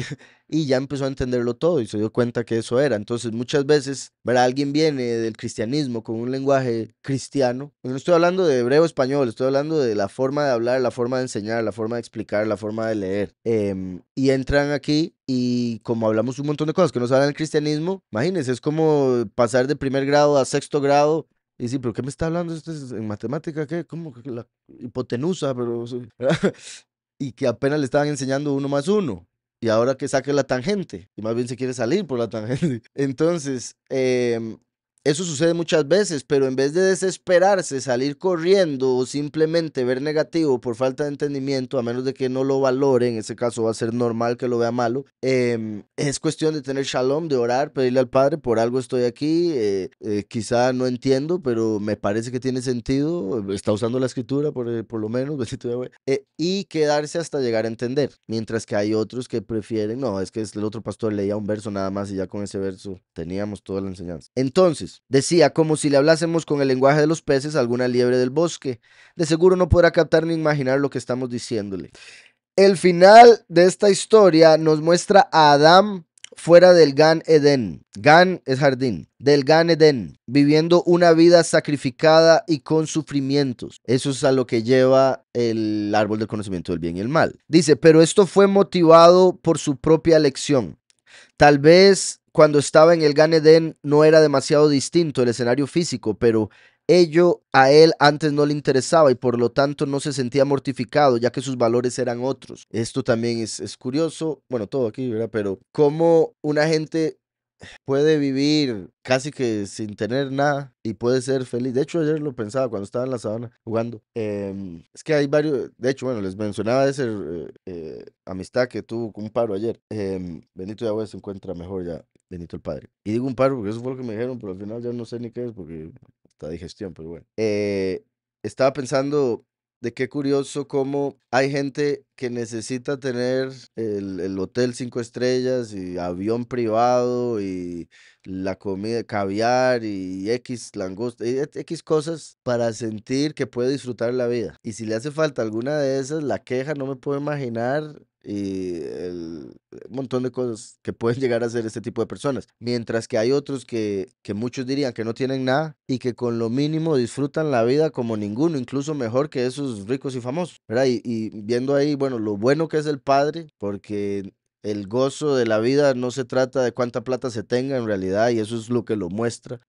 S1: y ya empezó a entenderlo todo y se dio cuenta que eso era. Entonces, muchas veces, ¿verdad? Alguien viene del cristianismo con un lenguaje cristiano, y no estoy hablando de hebreo español, estoy hablando de la forma de hablar, la forma de enseñar, la forma de explicar, la forma de leer, y entran aquí y como hablamos un montón de cosas que no saben del cristianismo, imagínense, es como pasar de primer grado a sexto grado. Y sí, pero ¿qué me está hablando? ¿Esto es en matemática? ¿Qué? ¿Cómo que la hipotenusa? Pero, y que apenas le estaban enseñando uno más uno. Y ahora que saque la tangente. Y más bien se quiere salir por la tangente. Entonces, eso sucede muchas veces, pero en vez de desesperarse, salir corriendo o simplemente ver negativo por falta de entendimiento, a menos de que no lo valore, en ese caso va a ser normal que lo vea malo, es cuestión de tener shalom, de orar, pedirle al Padre, por algo estoy aquí, quizá no entiendo, pero me parece que tiene sentido, está usando la escritura por lo menos, bendito Yahweh, y quedarse hasta llegar a entender, mientras que hay otros que prefieren, no, es que el otro pastor leía un verso nada más y ya con ese verso teníamos toda la enseñanza. Entonces, decía, como si le hablásemos con el lenguaje de los peces a alguna liebre del bosque. De seguro no podrá captar ni imaginar lo que estamos diciéndole. El final de esta historia nos muestra a Adán fuera del Gan Edén. Gan es jardín. Del Gan Edén, viviendo una vida sacrificada y con sufrimientos. Eso es a lo que lleva el árbol del conocimiento del bien y el mal. Dice, pero esto fue motivado por su propia elección. Tal vez cuando estaba en el Gan Edén no era demasiado distinto el escenario físico, pero ello a él antes no le interesaba y por lo tanto no se sentía mortificado, ya que sus valores eran otros. Esto también es curioso, bueno, todo aquí, ¿verdad? Pero cómo una gente puede vivir casi que sin tener nada y puede ser feliz. De hecho, ayer lo pensaba cuando estaba en la sabana jugando. Es que hay varios, de hecho, bueno, les mencionaba esa amistad que tuvo con un paro ayer. Benito Yahweh se encuentra mejor ya, Benito el Padre. Y digo un paro porque eso fue lo que me dijeron, pero al final ya no sé ni qué es porque está digestión, pero bueno. Estaba pensando de qué curioso cómo hay gente que necesita tener el hotel 5 estrellas y avión privado y la comida, caviar y X langosta, y X cosas para sentir que puede disfrutar la vida. Y si le hace falta alguna de esas, la queja no me puedo imaginar y un montón de cosas que pueden llegar a ser este tipo de personas. Mientras que hay otros que muchos dirían que no tienen nada y que con lo mínimo disfrutan la vida como ninguno, incluso mejor que esos ricos y famosos, ¿verdad? Y viendo ahí, bueno, lo bueno que es el Padre, porque el gozo de la vida no se trata de cuánta plata se tenga en realidad y eso es lo que lo muestra.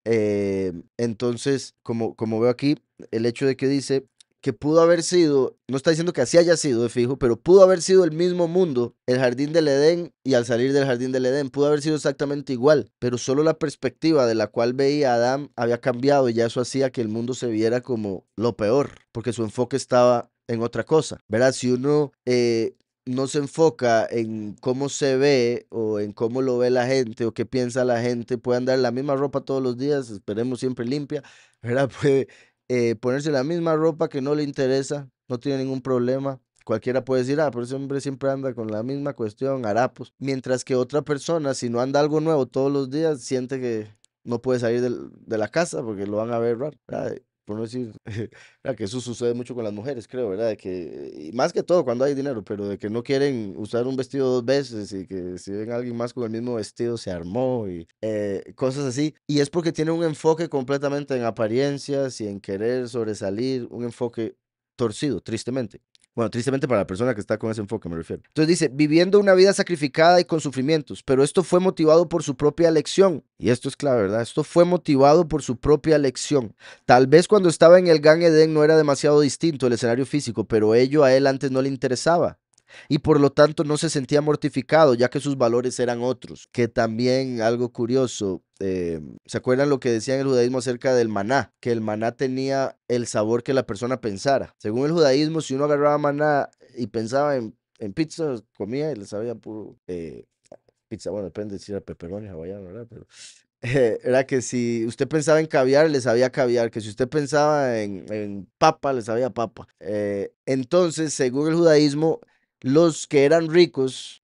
S1: Entonces, como veo aquí, el hecho de que dice que pudo haber sido, no está diciendo que así haya sido de fijo, pero pudo haber sido el mismo mundo, el jardín del Edén, y al salir del jardín del Edén, pudo haber sido exactamente igual, pero solo la perspectiva de la cual veía a Adán había cambiado y ya eso hacía que el mundo se viera como lo peor, porque su enfoque estaba en otra cosa, ¿verdad? Si uno no se enfoca en cómo se ve o en cómo lo ve la gente o qué piensa la gente, puede andar la misma ropa todos los días, esperemos siempre limpia, ¿verdad? Puede ponerse la misma ropa que no le interesa, no tiene ningún problema. Cualquiera puede decir, ah, pero ese hombre siempre anda con la misma cuestión, harapos. Mientras que otra persona, si no anda algo nuevo todos los días, siente que no puede salir de la casa porque lo van a ver raro, ¿verdad? Por no decir, ¿verdad? Que eso sucede mucho con las mujeres, creo, ¿verdad? De que, y más que todo cuando hay dinero, pero de que no quieren usar un vestido 2 veces y que si ven a alguien más con el mismo vestido se armó y cosas así. Y es porque tiene un enfoque completamente en apariencias y en querer sobresalir, un enfoque torcido, tristemente. Bueno, tristemente para la persona que está con ese enfoque, me refiero. Entonces dice, viviendo una vida sacrificada y con sufrimientos, pero esto fue motivado por su propia elección. Y esto es clave, ¿verdad? Esto fue motivado por su propia elección. Tal vez cuando estaba en el Gan Edén no era demasiado distinto el escenario físico, pero ello a él antes no le interesaba. Y por lo tanto no se sentía mortificado, ya que sus valores eran otros. Que también algo curioso, ¿se acuerdan lo que decía en el judaísmo acerca del maná? Que el maná tenía el sabor que la persona pensara. Según el judaísmo, si uno agarraba maná y pensaba en pizza, comía y le sabía puro pizza. Bueno, depende si era pepperoni hawaiano, ¿verdad? Pero era que si usted pensaba en caviar, le sabía caviar, que si usted pensaba en papa, le sabía papa. Entonces, según el judaísmo, los que eran ricos,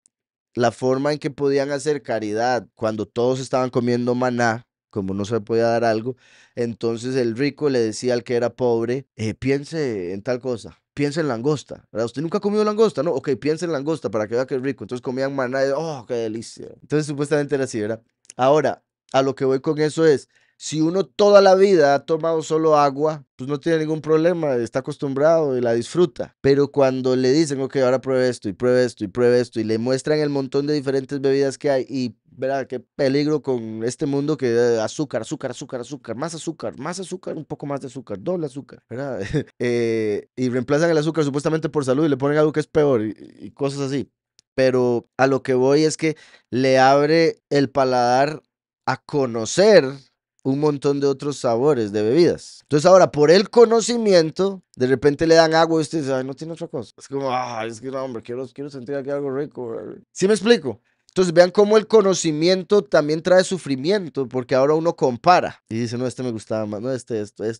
S1: la forma en que podían hacer caridad cuando todos estaban comiendo maná, como no se le podía dar algo, entonces el rico le decía al que era pobre, piense en tal cosa. Piensa en langosta, ¿verdad? ¿Usted nunca ha comido langosta? No, ok, piensa en langosta para que vea que es rico. Entonces comían maná y, oh, qué delicia. Entonces supuestamente era así, ¿verdad? Ahora, a lo que voy con eso es, si uno toda la vida ha tomado solo agua, pues no tiene ningún problema, está acostumbrado y la disfruta. Pero cuando le dicen, ok, ahora pruebe esto y pruebe esto y pruebe esto y le muestran el montón de diferentes bebidas que hay y verá qué peligro con este mundo que azúcar, azúcar, azúcar, azúcar, más azúcar, un poco más de azúcar, doble azúcar, ¿verdad? Y reemplazan el azúcar supuestamente por salud y le ponen algo que es peor y cosas así. Pero a lo que voy es que le abre el paladar a conocer un montón de otros sabores de bebidas. Entonces ahora, por el conocimiento, de repente le dan agua y usted dice, ay, no tiene otra cosa. Es como, es que no, hombre, quiero sentir aquí algo rico. ¿Sí me explico? Entonces vean cómo el conocimiento también trae sufrimiento, porque ahora uno compara y dice, no, este me gustaba más, no, esto,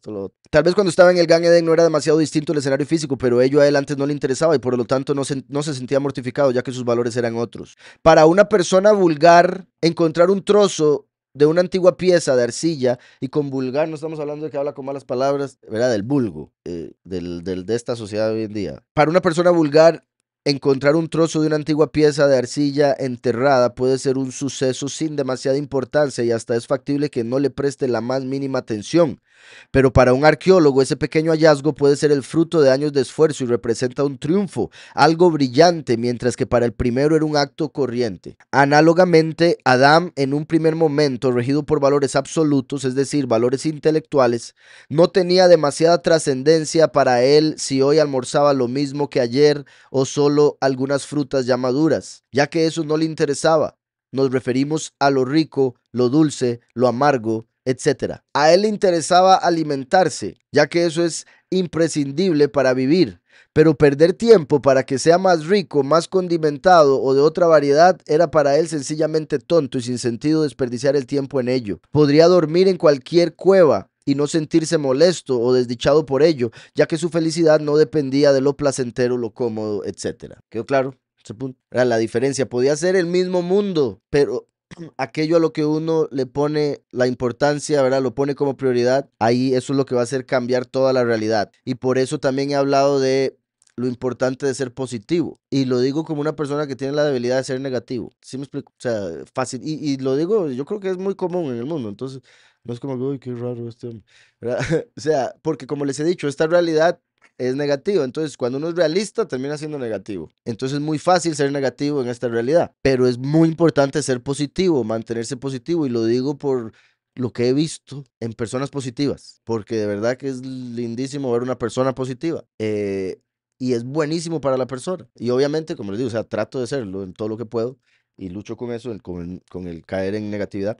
S1: lo otro. Tal vez cuando estaba en el Gan Eden no era demasiado distinto el escenario físico, pero ello a él antes no le interesaba y por lo tanto no se sentía mortificado, ya que sus valores eran otros. Para una persona vulgar, encontrar un trozo de una antigua pieza de arcilla, y con vulgar no estamos hablando de que habla con malas palabras, ¿verdad? Del vulgo, de esta sociedad hoy en día. Para una persona vulgar, encontrar un trozo de una antigua pieza de arcilla enterrada puede ser un suceso sin demasiada importancia y hasta es factible que no le preste la más mínima atención. Pero para un arqueólogo ese pequeño hallazgo puede ser el fruto de años de esfuerzo y representa un triunfo, algo brillante, mientras que para el primero era un acto corriente. Análogamente, Adán en un primer momento, regido por valores absolutos, es decir, valores intelectuales, no tenía demasiada trascendencia para él si hoy almorzaba lo mismo que ayer o solo algunas frutas ya maduras, ya que eso no le interesaba. Nos referimos a lo rico, lo dulce, lo amargo, etcétera. A él le interesaba alimentarse, ya que eso es imprescindible para vivir, pero perder tiempo para que sea más rico, más condimentado o de otra variedad era para él sencillamente tonto y sin sentido desperdiciar el tiempo en ello. Podría dormir en cualquier cueva y no sentirse molesto o desdichado por ello, ya que su felicidad no dependía de lo placentero, lo cómodo, etcétera. ¿Quedó claro? Ese punto. Era la diferencia. Podía ser el mismo mundo, pero aquello a lo que uno le pone la importancia, ¿verdad? Lo pone como prioridad, ahí eso es lo que va a hacer cambiar toda la realidad. Y por eso también he hablado de lo importante de ser positivo. Y lo digo como una persona que tiene la debilidad de ser negativo. ¿Sí me explico? O sea, fácil. Y lo digo, yo creo que es muy común en el mundo. Entonces, no es como que, uy, qué raro este hombre, ¿verdad? O sea, porque como les he dicho, esta realidad es negativo. Entonces, cuando uno es realista, termina siendo negativo. Entonces, es muy fácil ser negativo en esta realidad, pero es muy importante ser positivo, mantenerse positivo. Y lo digo por lo que he visto en personas positivas, porque de verdad que es lindísimo ver una persona positiva. Y es buenísimo para la persona. Y obviamente, como les digo, o sea, trato de serlo en todo lo que puedo y lucho con eso, con el caer en negatividad,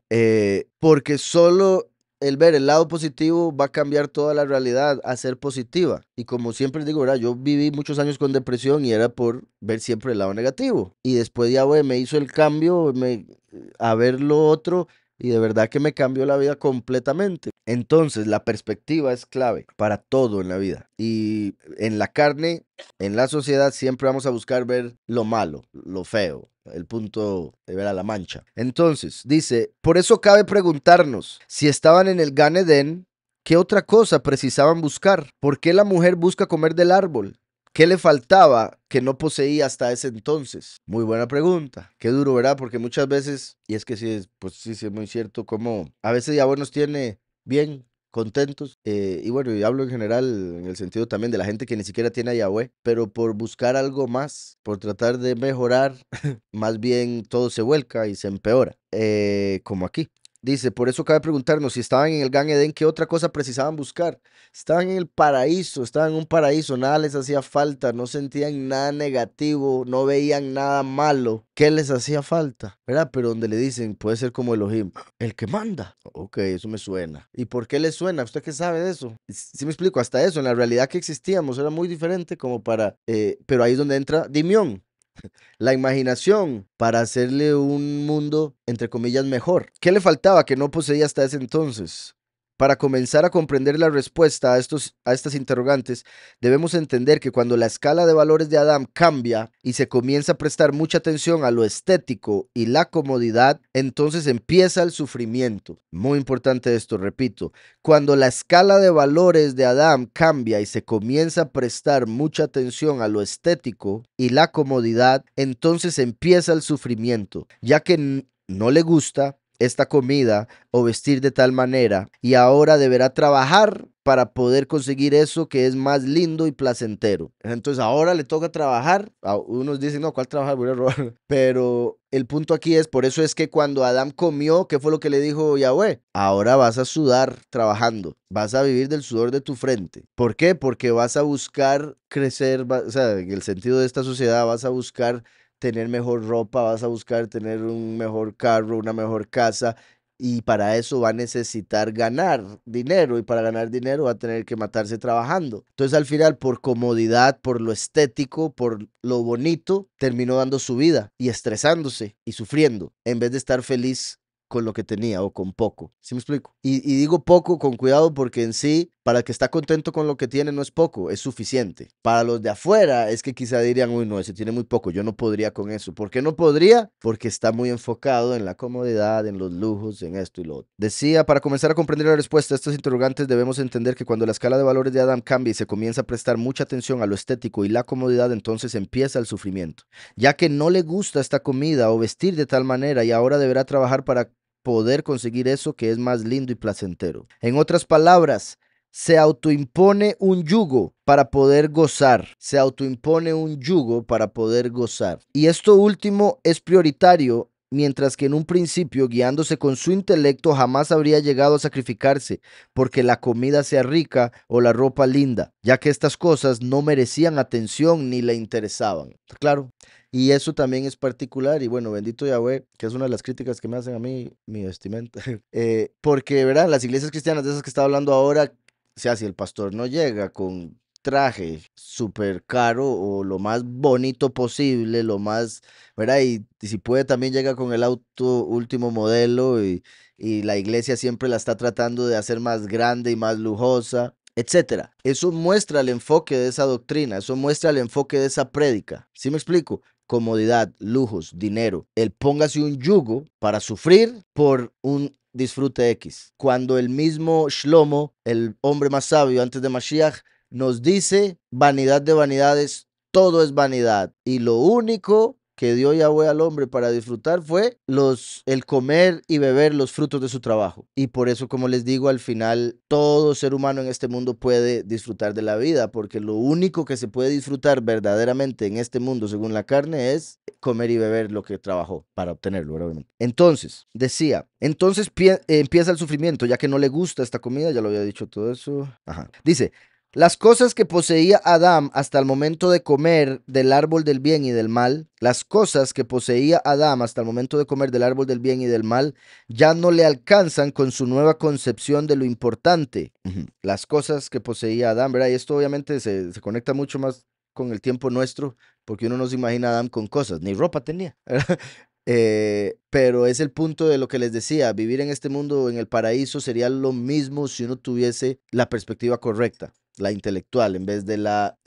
S1: porque solo el ver el lado positivo va a cambiar toda la realidad a ser positiva. Y como siempre digo, ¿verdad? Yo viví muchos años con depresión y era por ver siempre el lado negativo. Y después Yahweh me hizo el cambio a ver lo otro y de verdad que me cambió la vida completamente. Entonces, la perspectiva es clave para todo en la vida. Y en la carne, en la sociedad, siempre vamos a buscar ver lo malo, lo feo, el punto de ver a la mancha. Entonces, dice, por eso cabe preguntarnos, si estaban en el Gan Edén, ¿qué otra cosa precisaban buscar? ¿Por qué la mujer busca comer del árbol? ¿Qué le faltaba que no poseía hasta ese entonces? Muy buena pregunta. Qué duro, ¿verdad? Porque muchas veces, y es que sí, pues sí es muy cierto, como a veces Yahweh nos tiene bien, contentos, y bueno, y hablo en general en el sentido también de la gente que ni siquiera tiene a Yahweh, pero por buscar algo más, por tratar de mejorar, más bien todo se vuelca y se empeora, como aquí. Dice, por eso cabe preguntarnos si estaban en el Gan Edén, ¿qué otra cosa precisaban buscar? Estaban en el paraíso, estaban en un paraíso, nada les hacía falta, no sentían nada negativo, no veían nada malo. ¿Qué les hacía falta? ¿Verdad? Pero donde le dicen, puede ser como Elohim, el que manda. Ok, eso me suena. ¿Y por qué le suena? ¿Usted qué sabe de eso? Sí me explico, hasta eso, en la realidad que existíamos era muy diferente como para, pero ahí es donde entra Dimión, la imaginación para hacerle un mundo, entre comillas, mejor. ¿Qué le faltaba que no poseía hasta ese entonces? Para comenzar a comprender la respuesta a estas interrogantes, debemos entender que cuando la escala de valores de Adán cambia y se comienza a prestar mucha atención a lo estético y la comodidad, entonces empieza el sufrimiento. Muy importante esto, repito. Cuando la escala de valores de Adán cambia y se comienza a prestar mucha atención a lo estético y la comodidad, entonces empieza el sufrimiento, ya que no le gusta esta comida o vestir de tal manera y ahora deberá trabajar para poder conseguir eso que es más lindo y placentero. Entonces ahora le toca trabajar. Unos dicen, no, ¿cuál trabajar? Voy a robar. Pero el punto aquí es, por eso es que cuando Adán comió, ¿qué fue lo que le dijo Yahweh? Ahora vas a sudar trabajando, vas a vivir del sudor de tu frente. ¿Por qué? Porque vas a buscar crecer, o sea, en el sentido de esta sociedad, vas a buscar tener mejor ropa, vas a buscar tener un mejor carro, una mejor casa, y para eso va a necesitar ganar dinero y para ganar dinero va a tener que matarse trabajando. Entonces al final por comodidad, por lo estético, por lo bonito, terminó dando su vida y estresándose y sufriendo en vez de estar feliz con lo que tenía o con poco. ¿Sí me explico? Y digo poco con cuidado porque en sí, para el que está contento con lo que tiene no es poco, es suficiente. Para los de afuera es que quizá dirían, uy, no, ese tiene muy poco, yo no podría con eso. ¿Por qué no podría? Porque está muy enfocado en la comodidad, en los lujos, en esto y lo otro. Decía, para comenzar a comprender la respuesta a estos interrogantes debemos entender que cuando la escala de valores de Adam cambia y se comienza a prestar mucha atención a lo estético y la comodidad, entonces empieza el sufrimiento, ya que no le gusta esta comida o vestir de tal manera y ahora deberá trabajar para poder conseguir eso que es más lindo y placentero. En otras palabras, se autoimpone un yugo para poder gozar. Se autoimpone un yugo para poder gozar. Y esto último es prioritario, mientras que en un principio, guiándose con su intelecto, jamás habría llegado a sacrificarse porque la comida sea rica o la ropa linda, ya que estas cosas no merecían atención ni le interesaban. Claro. Y eso también es particular, y bueno, bendito Yahweh, que es una de las críticas que me hacen a mí, mi vestimenta. Porque, ¿verdad? Las iglesias cristianas de esas que estaba hablando ahora, o sea, si el pastor no llega con traje súper caro o lo más bonito posible, lo más, ¿verdad? Y si puede también llega con el auto último modelo y la iglesia siempre la está tratando de hacer más grande y más lujosa, etcétera. Eso muestra el enfoque de esa doctrina, eso muestra el enfoque de esa prédica. ¿Sí me explico? Comodidad, lujos, dinero. Él póngase un yugo para sufrir por un disfrute X. Cuando el mismo Shlomo, el hombre más sabio antes de Mashiach, nos dice, vanidad de vanidades, todo es vanidad. Y lo único que dio Yahweh al hombre para disfrutar fue el comer y beber los frutos de su trabajo. Y por eso, como les digo, al final todo ser humano en este mundo puede disfrutar de la vida, porque lo único que se puede disfrutar verdaderamente en este mundo, según la carne, es comer y beber lo que trabajó para obtenerlo, obviamente. Entonces, decía, entonces empieza el sufrimiento, ya que no le gusta esta comida, ya lo había dicho todo eso. Ajá. Dice, las cosas que poseía Adán hasta el momento de comer del árbol del bien y del mal, las cosas que poseía Adán hasta el momento de comer del árbol del bien y del mal, ya no le alcanzan con su nueva concepción de lo importante. Las cosas que poseía Adán, ¿verdad? Y esto obviamente se conecta mucho más con el tiempo nuestro, porque uno no se imagina a Adán con cosas, ni ropa tenía. Pero es el punto de lo que les decía, vivir en este mundo, en el paraíso, sería lo mismo si uno tuviese la perspectiva correcta, la intelectual, en vez de la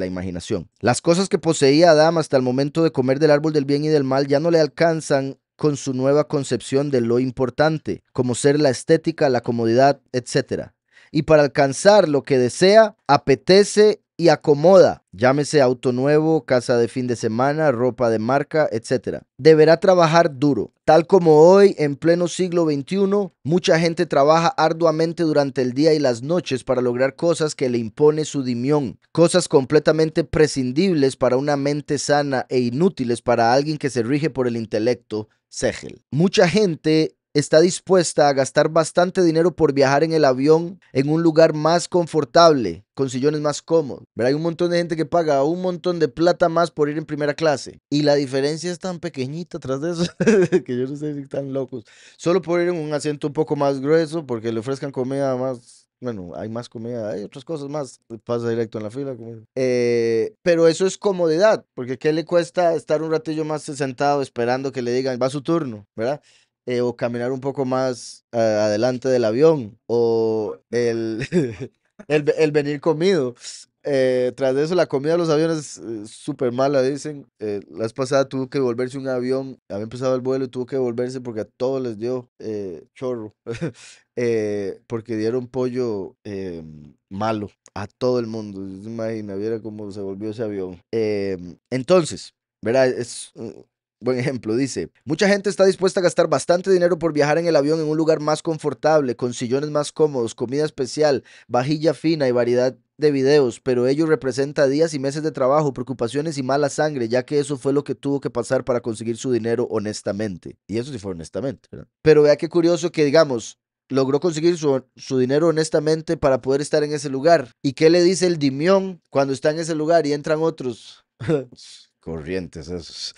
S1: imaginación. Las cosas que poseía Adán hasta el momento de comer del árbol del bien y del mal ya no le alcanzan con su nueva concepción de lo importante, como ser la estética, la comodidad, etc. Y para alcanzar lo que desea, apetece y acomoda, llámese auto nuevo, casa de fin de semana, ropa de marca, etc. Deberá trabajar duro. Tal como hoy, en pleno siglo XXI, mucha gente trabaja arduamente durante el día y las noches para lograr cosas que le impone su dimión, cosas completamente prescindibles para una mente sana e inútiles para alguien que se rige por el intelecto, Segel. Mucha gente está dispuesta a gastar bastante dinero por viajar en el avión en un lugar más confortable, con sillones más cómodos. Pero hay un montón de gente que paga un montón de plata más por ir en primera clase. Y la diferencia es tan pequeñita tras de eso que yo no sé si están locos. Solo por ir en un asiento un poco más grueso porque le ofrezcan comida más. Bueno, hay más comida, hay otras cosas más. Pasa directo en la fila. Pero eso es comodidad, porque ¿qué le cuesta estar un ratillo más sentado esperando que le digan, va su turno, ¿verdad? O caminar un poco más adelante del avión, o el venir comido. Tras de eso, la comida de los aviones es súper mala, dicen. La vez pasada tuvo que volverse un avión, había empezado el vuelo y tuvo que volverse porque a todos les dio chorro, porque dieron pollo malo a todo el mundo. Se imagina, viera cómo se volvió ese avión. Entonces, ¿verdad? Es buen ejemplo, dice, mucha gente está dispuesta a gastar bastante dinero por viajar en el avión en un lugar más confortable, con sillones más cómodos, comida especial, vajilla fina y variedad de videos, pero ello representa días y meses de trabajo, preocupaciones y mala sangre, ya que eso fue lo que tuvo que pasar para conseguir su dinero honestamente. Y eso sí fue honestamente, ¿verdad? Pero vea qué curioso que, digamos, logró conseguir su dinero honestamente para poder estar en ese lugar. ¿Y qué le dice el Dimión cuando está en ese lugar y entran otros? Corrientes esos.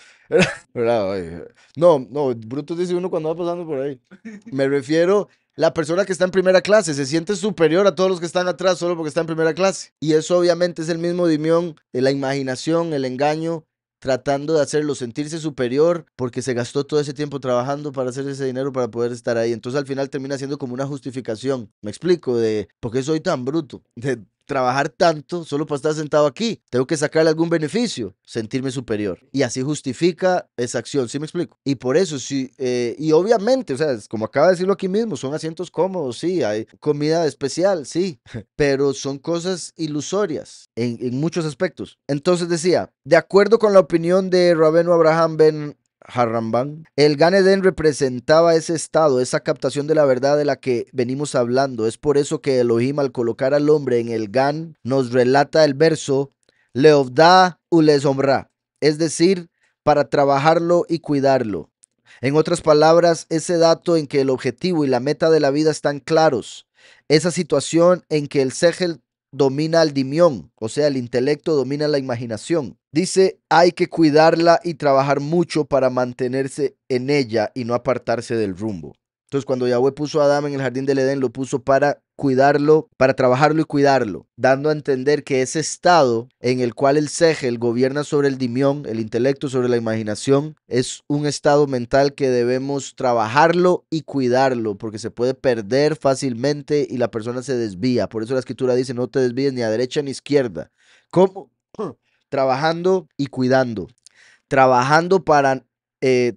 S1: ¿Verdad? Ay, no, no, bruto dice uno cuando va pasando por ahí. Me refiero, la persona que está en primera clase se siente superior a todos los que están atrás solo porque está en primera clase. Y eso obviamente es el mismo dimión de la imaginación, el engaño, tratando de hacerlo sentirse superior porque se gastó todo ese tiempo trabajando para hacer ese dinero para poder estar ahí. Entonces al final termina siendo como una justificación. Me explico de por qué soy tan bruto, de trabajar tanto solo para estar sentado aquí. Tengo que sacarle algún beneficio, sentirme superior. Y así justifica esa acción, ¿sí me explico? Y por eso, sí, y obviamente, o sea, como acaba de decirlo aquí mismo, son asientos cómodos, sí, hay comida especial, sí, pero son cosas ilusorias en muchos aspectos. Entonces decía, de acuerdo con la opinión de Rabenu Abraham Ben Harramban, el Gan Eden representaba ese estado, esa captación de la verdad de la que venimos hablando. Es por eso que Elohim, al colocar al hombre en el Gan, nos relata el verso Leovda Ulesomra, es decir, para trabajarlo y cuidarlo. En otras palabras, ese dato en que el objetivo y la meta de la vida están claros. Esa situación en que el Segel domina al dimión, o sea, el intelecto domina la imaginación. Dice, hay que cuidarla y trabajar mucho para mantenerse en ella y no apartarse del rumbo. Entonces, cuando Yahweh puso a Adán en el jardín del Edén, lo puso para cuidarlo, para trabajarlo y cuidarlo, dando a entender que ese estado en el cual el Segel gobierna sobre el dimión, el intelecto sobre la imaginación, es un estado mental que debemos trabajarlo y cuidarlo, porque se puede perder fácilmente y la persona se desvía. Por eso la escritura dice, no te desvíes ni a derecha ni a izquierda. ¿Cómo? Trabajando y cuidando, trabajando para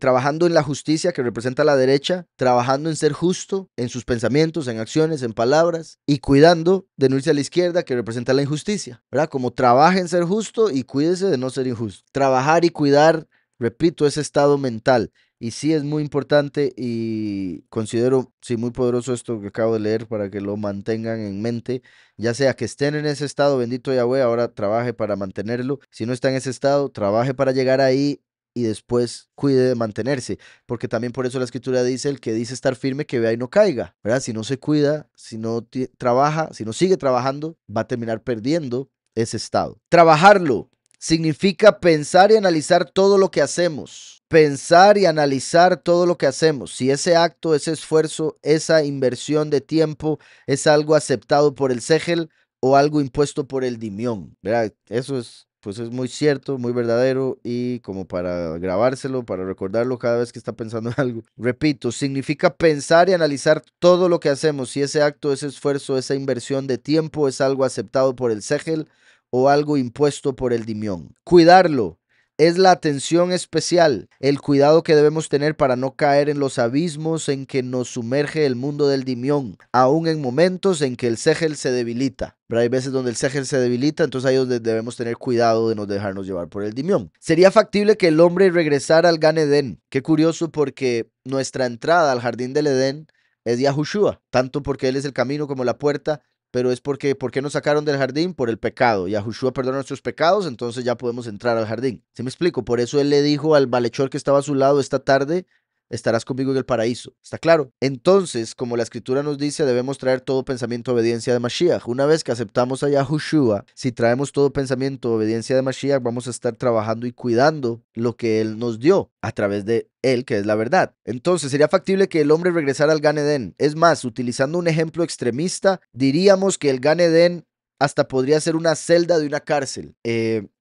S1: trabajando en la justicia que representa la derecha, trabajando en ser justo en sus pensamientos, en acciones, en palabras, y cuidando de no irse a la izquierda que representa la injusticia, ¿verdad? Como trabaje en ser justo y cuídese de no ser injusto. Trabajar y cuidar, repito, ese estado mental. Y sí es muy importante y considero, sí, muy poderoso esto que acabo de leer para que lo mantengan en mente, ya sea que estén en ese estado, bendito Yahweh, ahora trabaje para mantenerlo. Si no está en ese estado, trabaje para llegar ahí y después cuide de mantenerse, porque también por eso la escritura dice, el que dice estar firme, que vea y no caiga, ¿verdad? Si no se cuida, si no trabaja, si no sigue trabajando, va a terminar perdiendo ese estado. Trabajarlo significa pensar y analizar todo lo que hacemos. Pensar y analizar todo lo que hacemos. Si ese acto, ese esfuerzo, esa inversión de tiempo es algo aceptado por el Segel o algo impuesto por el Dimión, ¿verdad? Eso es, pues es muy cierto, muy verdadero y como para grabárselo, para recordarlo cada vez que está pensando en algo. Repito, significa pensar y analizar todo lo que hacemos. Si ese acto, ese esfuerzo, esa inversión de tiempo es algo aceptado por el Segel o algo impuesto por el Dimión. Cuidarlo es la atención especial, el cuidado que debemos tener para no caer en los abismos en que nos sumerge el mundo del dimión, aún en momentos en que el Segel se debilita. Pero hay veces donde el Segel se debilita, entonces ahí es donde debemos tener cuidado de no dejarnos llevar por el dimión. Sería factible que el hombre regresara al Gan Edén. Qué curioso porque nuestra entrada al jardín del Edén es Yahushua, tanto porque él es el camino como la puerta, pero es porque, ¿por qué nos sacaron del jardín? Por el pecado. Yahushua perdona nuestros pecados, entonces ya podemos entrar al jardín. ¿Sí me explico? Por eso él le dijo al malhechor que estaba a su lado esta tarde, estarás conmigo en el paraíso. ¿Está claro? Entonces, como la escritura nos dice, debemos traer todo pensamiento a obediencia de Mashiach. Una vez que aceptamos a Yahushua, si traemos todo pensamiento a obediencia de Mashiach, vamos a estar trabajando y cuidando lo que él nos dio a través de él, que es la verdad. Entonces, sería factible que el hombre regresara al Gan Edén. Es más, utilizando un ejemplo extremista, diríamos que el Gan Edén hasta podría ser una celda de una cárcel.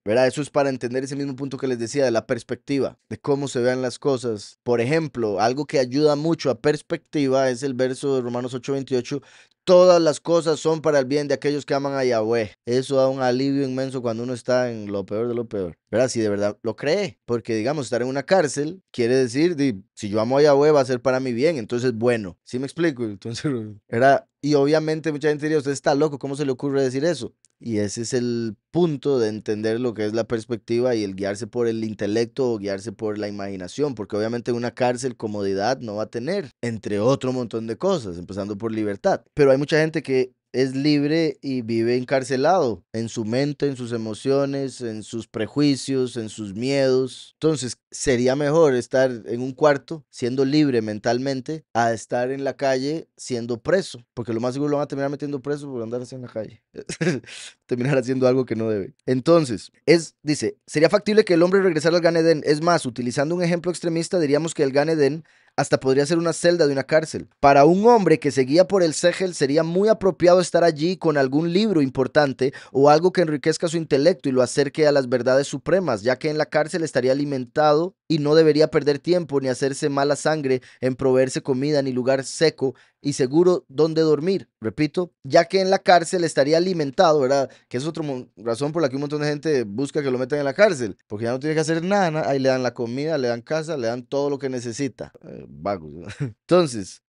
S1: ¿Verdad? Eso es para entender ese mismo punto que les decía de la perspectiva, de cómo se vean las cosas. Por ejemplo, algo que ayuda mucho a perspectiva es el verso de Romanos 8:28. Todas las cosas son para el bien de aquellos que aman a Yahweh. Eso da un alivio inmenso cuando uno está en lo peor de lo peor. ¿Verdad? Si de verdad lo cree. Porque, digamos, estar en una cárcel quiere decir, si yo amo a Yahweh va a ser para mi bien. Entonces, bueno. ¿Sí me explico? Entonces, ¿verdad? Y obviamente mucha gente diría, usted está loco, ¿cómo se le ocurre decir eso? Y ese es el punto de entender lo que es la perspectiva y el guiarse por el intelecto o guiarse por la imaginación, porque obviamente una cárcel comodidad no va a tener, entre otro montón de cosas, empezando por libertad. Pero hay mucha gente que es libre y vive encarcelado en su mente, en sus emociones, en sus prejuicios, en sus miedos. Entonces, sería mejor estar en un cuarto siendo libre mentalmente a estar en la calle siendo preso, porque lo más seguro lo van a terminar metiendo preso por andar así en la calle. Terminar haciendo algo que no debe. Entonces, dice, sería factible que el hombre regresara al Gan Edén. Es más, utilizando un ejemplo extremista, diríamos que el Gan Edén hasta podría ser una celda de una cárcel. Para un hombre que se guía por el Segel, sería muy apropiado estar allí con algún libro importante o algo que enriquezca su intelecto y lo acerque a las verdades supremas, ya que en la cárcel estaría alimentado y no debería perder tiempo ni hacerse mala sangre en proveerse comida ni lugar seco y seguro donde dormir. Repito, ya que en la cárcel estaría alimentado, ¿verdad? Que es otra razón por la que un montón de gente busca que lo metan en la cárcel, porque ya no tiene que hacer nada, ahí le dan la comida, le dan casa, le dan todo lo que necesita. Vagos. Entonces,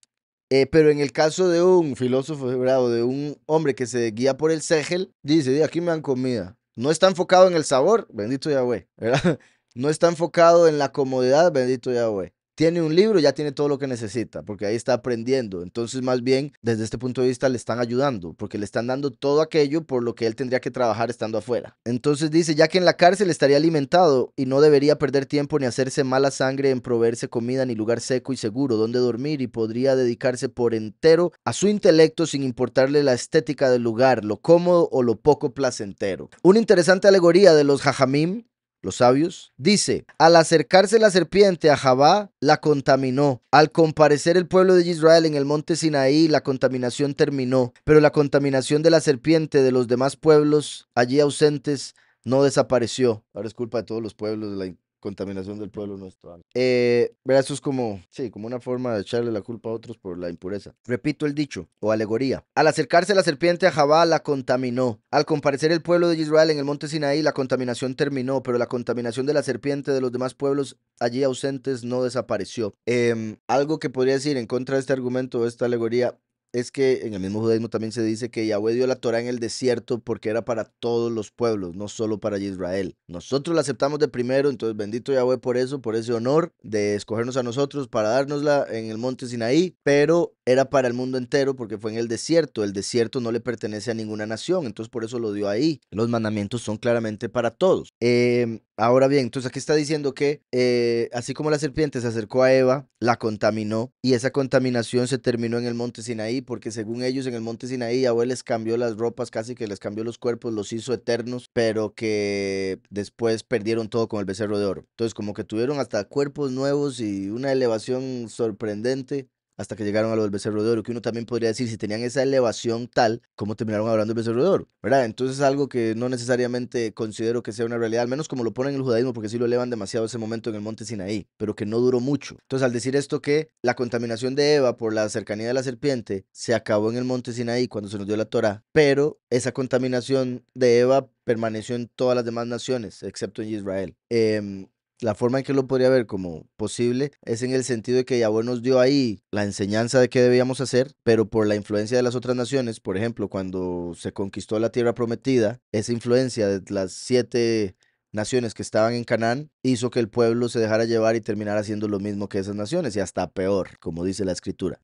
S1: pero en el caso de un filósofo, ¿verdad? O de un hombre que se guía por el Segel, dice, aquí me dan comida. No está enfocado en el sabor, bendito Yahweh, ¿verdad? No está enfocado en la comodidad, bendito Yahweh. Tiene un libro, ya tiene todo lo que necesita, porque ahí está aprendiendo. Entonces, más bien, desde este punto de vista, le están ayudando, porque le están dando todo aquello por lo que él tendría que trabajar estando afuera. Entonces dice, ya que en la cárcel estaría alimentado y no debería perder tiempo ni hacerse mala sangre en proveerse comida ni lugar seco y seguro donde dormir, y podría dedicarse por entero a su intelecto sin importarle la estética del lugar, lo cómodo o lo poco placentero. Una interesante alegoría de los Jajamim, los sabios, dice, al acercarse la serpiente a Javá, la contaminó. Al comparecer el pueblo de Israel en el monte Sinaí, la contaminación terminó, pero la contaminación de la serpiente de los demás pueblos allí ausentes no desapareció. Ahora es culpa de todos los pueblos de la contaminación del pueblo nuestro. ¿Verdad? Eso es como, sí, como una forma de echarle la culpa a otros por la impureza. Repito el dicho o alegoría. Al acercarse la serpiente a Javá, la contaminó. Al comparecer el pueblo de Israel en el monte Sinaí, la contaminación terminó, pero la contaminación de la serpiente de los demás pueblos allí ausentes no desapareció. Algo que podría decir en contra de este argumento o esta alegoría es que en el mismo judaísmo también se dice que Yahweh dio la Torá en el desierto porque era para todos los pueblos, no solo para Israel. Nosotros la aceptamos de primero, entonces bendito Yahweh por eso, por ese honor de escogernos a nosotros para dárnosla en el monte Sinaí, pero era para el mundo entero porque fue en el desierto. El desierto no le pertenece a ninguna nación, entonces por eso lo dio ahí. Los mandamientos son claramente para todos. Ahora bien, entonces aquí está diciendo que así como la serpiente se acercó a Eva, la contaminó y esa contaminación se terminó en el monte Sinaí porque según ellos en el monte Sinaí Yahweh les cambió las ropas, casi que les cambió los cuerpos, los hizo eternos, pero que después perdieron todo con el becerro de oro. Entonces como que tuvieron hasta cuerpos nuevos y una elevación sorprendente hasta que llegaron a lo del becerro de oro, que uno también podría decir, si tenían esa elevación tal, ¿cómo terminaron hablando del becerro de oro? ¿Verdad? Entonces es algo que no necesariamente considero que sea una realidad, al menos como lo ponen en el judaísmo, porque sí lo elevan demasiado ese momento en el monte Sinaí, pero que no duró mucho. Entonces al decir esto que la contaminación de Eva por la cercanía de la serpiente se acabó en el monte Sinaí cuando se nos dio la Torá, pero esa contaminación de Eva permaneció en todas las demás naciones, excepto en Israel. La forma en que lo podría ver como posible es en el sentido de que Yahweh nos dio ahí la enseñanza de qué debíamos hacer, pero por la influencia de las otras naciones, por ejemplo, cuando se conquistó la tierra prometida, esa influencia de las 7 naciones que estaban en Canaán hizo que el pueblo se dejara llevar y terminara haciendo lo mismo que esas naciones y hasta peor, como dice la escritura.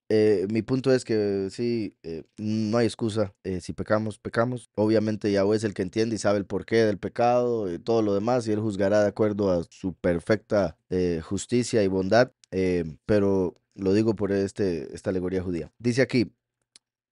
S1: Mi punto es que sí, no hay excusa. Si pecamos, pecamos. Obviamente Yahweh es el que entiende y sabe el porqué del pecado y todo lo demás y él juzgará de acuerdo a su perfecta justicia y bondad, pero lo digo por esta alegoría judía. Dice aquí,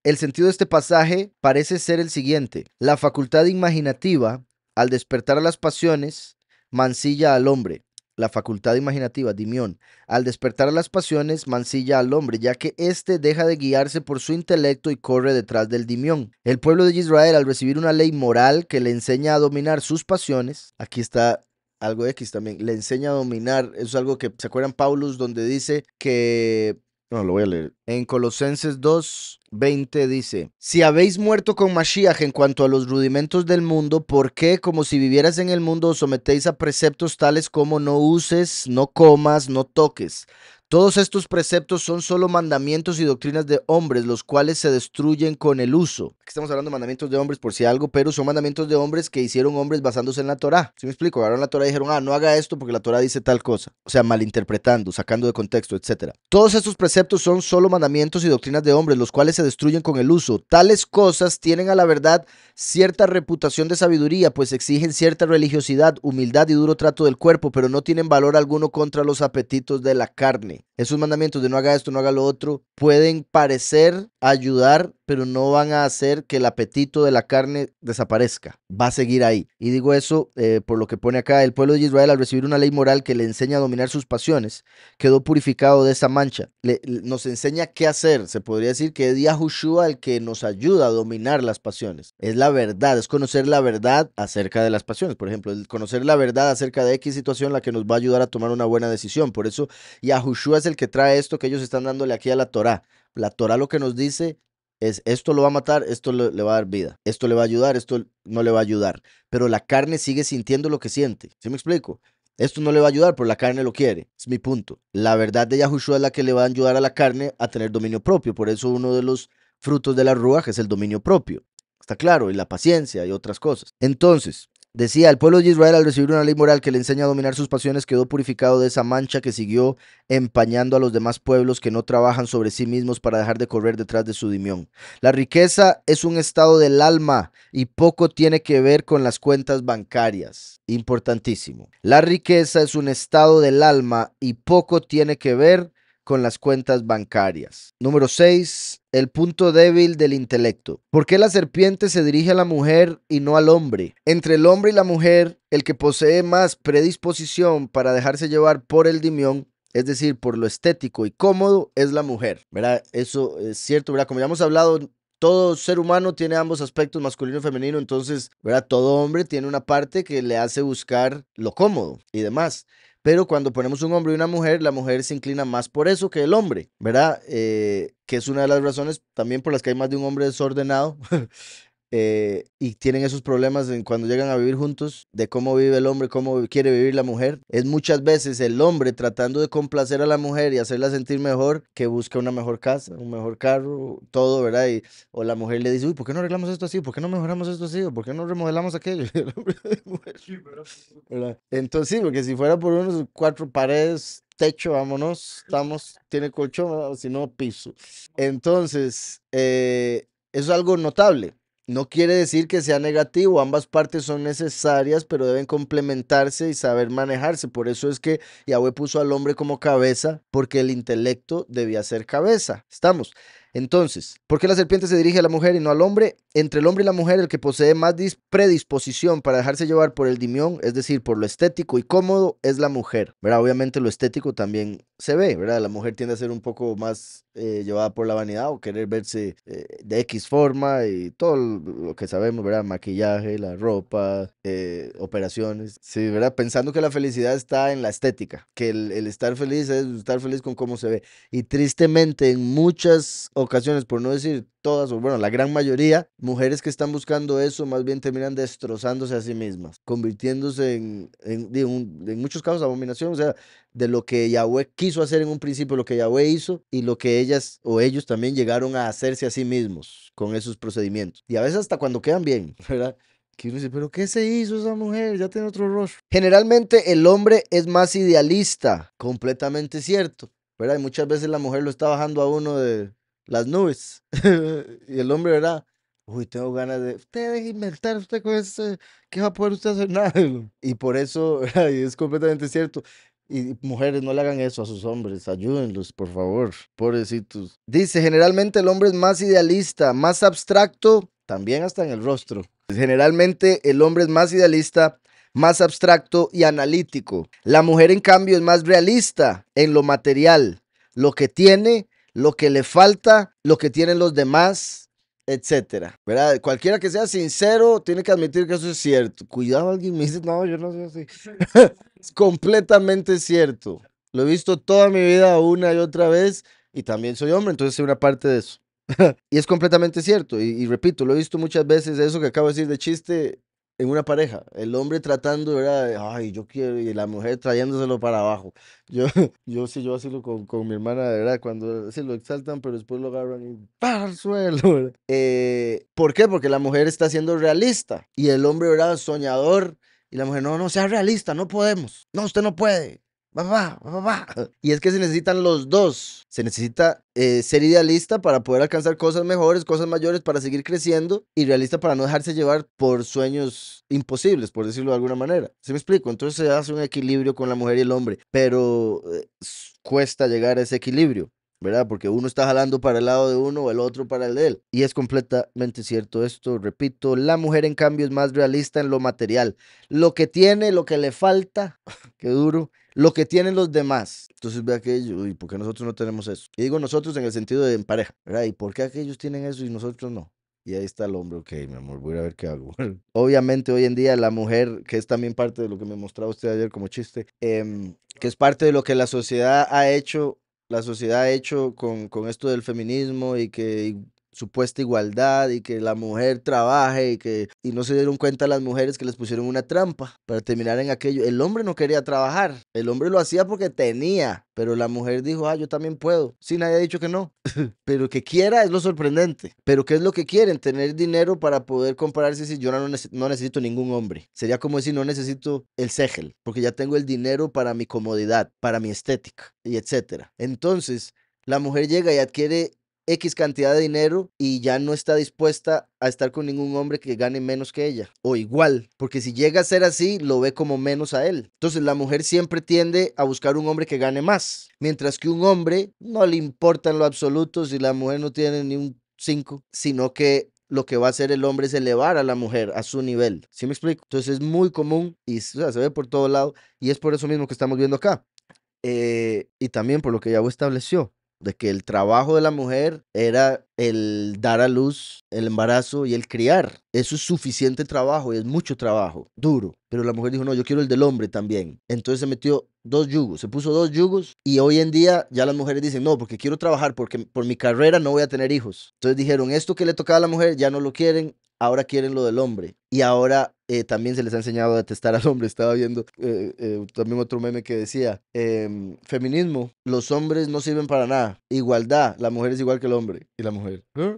S1: el sentido de este pasaje parece ser el siguiente: la facultad imaginativa, al despertar a las pasiones, mancilla al hombre. La facultad imaginativa, dimión, al despertar a las pasiones, mancilla al hombre, ya que éste deja de guiarse por su intelecto y corre detrás del dimión. El pueblo de Israel, al recibir una ley moral que le enseña a dominar sus pasiones, aquí está algo X también, le enseña a dominar, eso es algo que, ¿se acuerdan Paulus donde dice que no, lo voy a leer? En Colosenses 2:20 dice, si habéis muerto con Mashiach en cuanto a los rudimentos del mundo, ¿por qué, como si vivieras en el mundo, os sometéis a preceptos tales como no uses, no comas, no toques? Todos estos preceptos son solo mandamientos y doctrinas de hombres, los cuales se destruyen con el uso. Aquí estamos hablando de mandamientos de hombres por si algo, pero son mandamientos de hombres que hicieron hombres basándose en la Torá. ¿Sí me explico? Agarraron la Torá y dijeron, no haga esto porque la Torá dice tal cosa. O sea, malinterpretando, sacando de contexto, etcétera. Todos estos preceptos son solo mandamientos y doctrinas de hombres, los cuales se destruyen con el uso. Tales cosas tienen a la verdad cierta reputación de sabiduría, pues exigen cierta religiosidad, humildad y duro trato del cuerpo, pero no tienen valor alguno contra los apetitos de la carne. Esos mandamientos de no haga esto, no haga lo otro, pueden parecer ayudar, pero no van a hacer que el apetito de la carne desaparezca. Va a seguir ahí. Y digo eso por lo que pone acá, el pueblo de Israel al recibir una ley moral que le enseña a dominar sus pasiones, quedó purificado de esa mancha. Nos enseña qué hacer. Se podría decir que es Yahushua el que nos ayuda a dominar las pasiones. Es la verdad, es conocer la verdad acerca de las pasiones. Por ejemplo, el conocer la verdad acerca de X situación la que nos va a ayudar a tomar una buena decisión. Por eso Yahushua es el que trae esto que ellos están dándole aquí a la Torá. La Torá lo que nos dice es esto lo va a matar, esto le va a dar vida, esto le va a ayudar, esto no le va a ayudar. Pero la carne sigue sintiendo lo que siente. ¿Sí me explico? Esto no le va a ayudar, pero la carne lo quiere. Es mi punto. La verdad de Yahushua es la que le va a ayudar a la carne a tener dominio propio. Por eso uno de los frutos de la Ruaj es el dominio propio. Está claro, y la paciencia y otras cosas. Entonces, decía, el pueblo de Israel al recibir una ley moral que le enseña a dominar sus pasiones quedó purificado de esa mancha que siguió empañando a los demás pueblos que no trabajan sobre sí mismos para dejar de correr detrás de su dimión. La riqueza es un estado del alma y poco tiene que ver con las cuentas bancarias. Importantísimo. La riqueza es un estado del alma y poco tiene que ver con las cuentas bancarias. Número 6. El punto débil del intelecto. ¿Por qué la serpiente se dirige a la mujer y no al hombre? Entre el hombre y la mujer, el que posee más predisposición para dejarse llevar por el dimión, es decir, por lo estético y cómodo, es la mujer. ¿Verdad? Eso es cierto, ¿verdad? Como ya hemos hablado, todo ser humano tiene ambos aspectos, masculino y femenino, entonces, ¿verdad? Todo hombre tiene una parte que le hace buscar lo cómodo y demás. Pero cuando ponemos un hombre y una mujer, la mujer se inclina más por eso que el hombre, ¿verdad? Que es una de las razones también por las que hay más de un hombre desordenado y tienen esos problemas cuando llegan a vivir juntos, de cómo vive el hombre, cómo quiere vivir la mujer. Es muchas veces el hombre tratando de complacer a la mujer y hacerla sentir mejor, que busca una mejor casa, un mejor carro, todo, ¿verdad? O la mujer le dice, uy, ¿por qué no arreglamos esto así? ¿Por qué no mejoramos esto así? ¿O por qué no remodelamos aquello? ¿Verdad? Entonces sí, porque si fuera por unos 4 paredes, techo, vámonos, estamos, tiene colchón, o si no, piso. Entonces, eso es algo notable. No quiere decir que sea negativo, ambas partes son necesarias, pero deben complementarse y saber manejarse. Por eso es que Yahweh puso al hombre como cabeza, porque el intelecto debía ser cabeza. ¿Estamos? Entonces, ¿por qué la serpiente se dirige a la mujer y no al hombre? Entre el hombre y la mujer, el que posee más predisposición para dejarse llevar por el dimión, es decir, por lo estético y cómodo, es la mujer, ¿verdad? Obviamente lo estético también se ve, ¿verdad? La mujer tiende a ser un poco más llevada por la vanidad o querer verse de X forma y todo lo que sabemos, ¿verdad? Maquillaje, la ropa, operaciones, sí, ¿verdad? Pensando que la felicidad está en la estética, que el estar feliz es estar feliz con cómo se ve. Y tristemente en muchas ocasiones, por no decir todas, o bueno, la gran mayoría, mujeres que están buscando eso más bien terminan destrozándose a sí mismas, convirtiéndose en muchos casos abominación, o sea, de lo que Yahweh quiso hacer en un principio, lo que Yahweh hizo y lo que ellas o ellos también llegaron a hacerse a sí mismos con esos procedimientos. Y a veces hasta cuando quedan bien, ¿verdad? Que uno dice, pero ¿qué se hizo esa mujer? Ya tiene otro rostro. Generalmente el hombre es más idealista, completamente cierto, ¿verdad? Y muchas veces la mujer lo está bajando a uno de las nubes. Y el hombre, ¿verdad? Uy, tengo ganas de... Usted deje inventar, usted con ese... ¿Qué va a poder usted hacer? Nada. Y por eso, ¿verdad? Y es completamente cierto. Y mujeres, no le hagan eso a sus hombres, ayúdenlos, por favor, pobrecitos. Dice, generalmente el hombre es más idealista, más abstracto, también hasta en el rostro. Generalmente el hombre es más idealista, más abstracto y analítico. La mujer, en cambio, es más realista en lo material, lo que tiene, lo que le falta, lo que tienen los demás, etcétera, ¿verdad? Cualquiera que sea sincero tiene que admitir que eso es cierto. Cuidado, alguien me dice, no, yo no soy así. Es completamente cierto. Lo he visto toda mi vida una y otra vez y también soy hombre, entonces soy una parte de eso. Y es completamente cierto. Y repito, lo he visto muchas veces, eso que acabo de decir de chiste, en una pareja. El hombre tratando, ¿verdad? Ay, yo quiero, y la mujer trayéndoselo para abajo. Yo, yo así lo con mi hermana, de verdad, cuando se lo exaltan, pero después lo agarran y ¡para al suelo! ¿Verdad? ¿Por qué? Porque la mujer está siendo realista y el hombre, ¿verdad? Soñador. Y la mujer, no, no, sea realista, no podemos. No, usted no puede. Y es que se necesitan los dos. Se necesita ser idealista para poder alcanzar cosas mejores, cosas mayores para seguir creciendo y realista para no dejarse llevar por sueños imposibles, por decirlo de alguna manera. ¿Sí me explico? Entonces se hace un equilibrio con la mujer y el hombre, pero cuesta llegar a ese equilibrio. ¿Verdad? Porque uno está jalando para el lado de uno o el otro para el de él. Y es completamente cierto esto, repito, la mujer en cambio es más realista en lo material. Lo que tiene, lo que le falta, qué duro, lo que tienen los demás. Entonces ve aquello, ¿y por qué nosotros no tenemos eso? Y digo nosotros en el sentido de en pareja, ¿verdad? ¿Y por qué aquellos tienen eso y nosotros no? Y ahí está el hombre, ok, mi amor, voy a ver qué hago. Obviamente hoy en día la mujer, que es también parte de lo que me mostraba usted ayer como chiste, que es parte de lo que la sociedad ha hecho con esto del feminismo y que supuesta igualdad y que la mujer trabaje y no se dieron cuenta las mujeres que les pusieron una trampa para terminar en aquello. El hombre no quería trabajar, el hombre lo hacía porque tenía, pero la mujer dijo, ah, yo también puedo. Sí, nadie ha dicho que no, pero que quiera es lo sorprendente. Pero ¿qué es lo que quieren? Tener dinero para poder comprarse si yo no necesito ningún hombre. Sería como decir, no necesito el ségel, porque ya tengo el dinero para mi comodidad, para mi estética y etcétera. Entonces, la mujer llega y adquiere X cantidad de dinero y ya no está dispuesta a estar con ningún hombre que gane menos que ella o igual, porque si llega a ser así, lo ve como menos a él. Entonces la mujer siempre tiende a buscar un hombre que gane más, mientras que un hombre no le importa en lo absoluto si la mujer no tiene ni un 5, sino que lo que va a hacer el hombre es elevar a la mujer a su nivel. ¿Sí me explico? Entonces es muy común y o sea, se ve por todo lado y es por eso mismo que estamos viendo acá. Y también por lo que Yahweh estableció, de que el trabajo de la mujer era el dar a luz, el embarazo y el criar. Eso es suficiente trabajo y es mucho trabajo, duro. Pero la mujer dijo, no, yo quiero el del hombre también. Entonces se metió dos yugos, se puso dos yugos y hoy en día ya las mujeres dicen, no, porque quiero trabajar, porque por mi carrera no voy a tener hijos. Entonces dijeron, esto que le tocaba a la mujer ya no lo quieren, ahora quieren lo del hombre. Y ahora también se les ha enseñado a detestar al hombre. Estaba viendo también otro meme que decía, feminismo, los hombres no sirven para nada. Igualdad, la mujer es igual que el hombre. Y la mujer. ¿eh?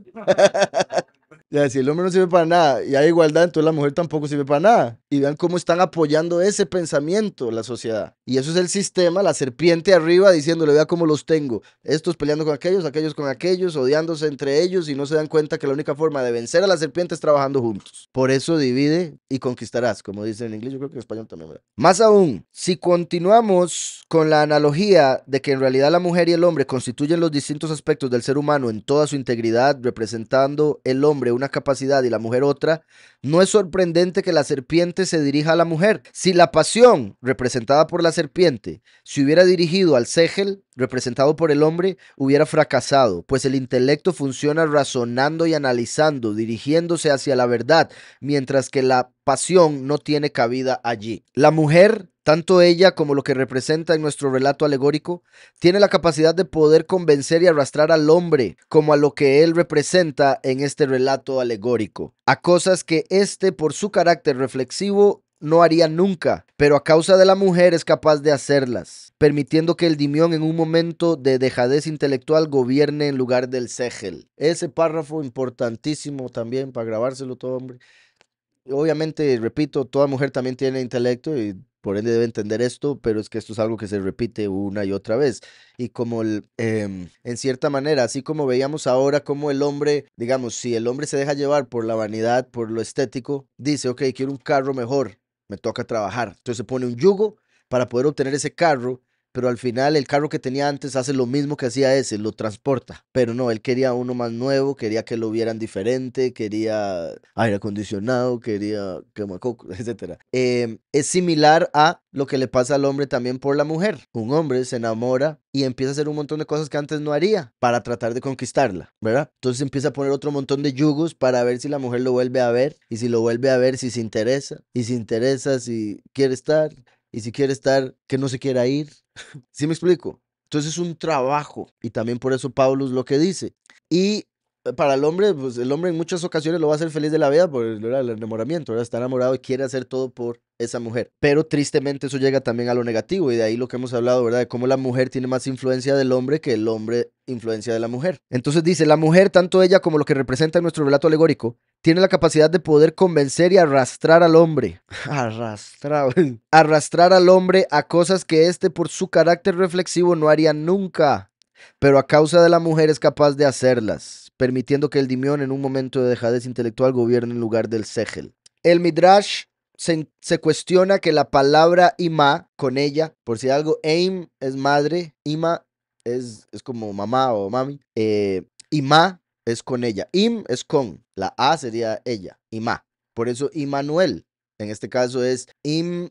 S1: Ya, si el hombre no sirve para nada y hay igualdad, entonces la mujer tampoco sirve para nada. Y vean cómo están apoyando ese pensamiento la sociedad. Y eso es el sistema, la serpiente arriba diciéndole, vea cómo los tengo. Estos peleando con aquellos, aquellos con aquellos, odiándose entre ellos y no se dan cuenta que la única forma de vencer a la serpiente es trabajando juntos. Por eso divide y conquistarás, como dice en inglés, yo creo que en español también, ¿verdad? Más aún, si continuamos con la analogía de que en realidad la mujer y el hombre constituyen los distintos aspectos del ser humano en toda su integridad, representando el hombre una capacidad y la mujer otra, no es sorprendente que la serpiente se dirija a la mujer. Si la pasión, representada por la serpiente, se hubiera dirigido al ségel, representado por el hombre, hubiera fracasado, pues el intelecto funciona razonando y analizando, dirigiéndose hacia la verdad, mientras que la pasión no tiene cabida allí. La mujer, tanto ella como lo que representa en nuestro relato alegórico, tiene la capacidad de poder convencer y arrastrar al hombre como a lo que él representa en este relato alegórico, a cosas que éste por su carácter reflexivo no haría nunca, pero a causa de la mujer es capaz de hacerlas, permitiendo que el dimión en un momento de dejadez intelectual gobierne en lugar del ségel. Ese párrafo importantísimo también para grabárselo todo, hombre. Obviamente, repito, toda mujer también tiene intelecto y por ende debe entender esto, pero es que esto es algo que se repite una y otra vez. Y como en cierta manera, así como veíamos ahora como el hombre, digamos, si el hombre se deja llevar por la vanidad, por lo estético, dice, ok, quiero un carro mejor, me toca trabajar. Entonces se pone un yugo para poder obtener ese carro, pero al final el carro que tenía antes hace lo mismo que hacía ese, lo transporta. Pero no, él quería uno más nuevo, quería que lo vieran diferente, quería aire acondicionado, quería quemacoco, etcétera. Es similar a lo que le pasa al hombre también por la mujer. Un hombre se enamora y empieza a hacer un montón de cosas que antes no haría para tratar de conquistarla, ¿verdad? Entonces empieza a poner otro montón de yugos para ver si la mujer lo vuelve a ver y si lo vuelve a ver si se interesa y si interesa si quiere estar y si quiere estar que no se quiera ir. ¿Sí me explico? Entonces es un trabajo y también por eso Pablo es lo que dice. Y para el hombre, pues el hombre en muchas ocasiones lo va a hacer feliz de la vida por ¿verdad? El enamoramiento, ¿verdad? Está enamorado y quiere hacer todo por esa mujer. Pero tristemente eso llega también a lo negativo y de ahí lo que hemos hablado, ¿verdad? De cómo la mujer tiene más influencia del hombre que el hombre influencia de la mujer. Entonces dice, la mujer, tanto ella como lo que representa en nuestro relato alegórico, tiene la capacidad de poder convencer y arrastrar al hombre. Arrastrar. Arrastrar al hombre a cosas que éste por su carácter reflexivo no haría nunca. Pero a causa de la mujer es capaz de hacerlas, permitiendo que el dimión en un momento de dejadez intelectual gobierne en lugar del segel. El Midrash se cuestiona que la palabra ima, con ella, por si algo, aim es madre, ima es como mamá o mami, ima es con ella, im es con, la a sería ella, ima. Por eso Immanuel, en este caso es im,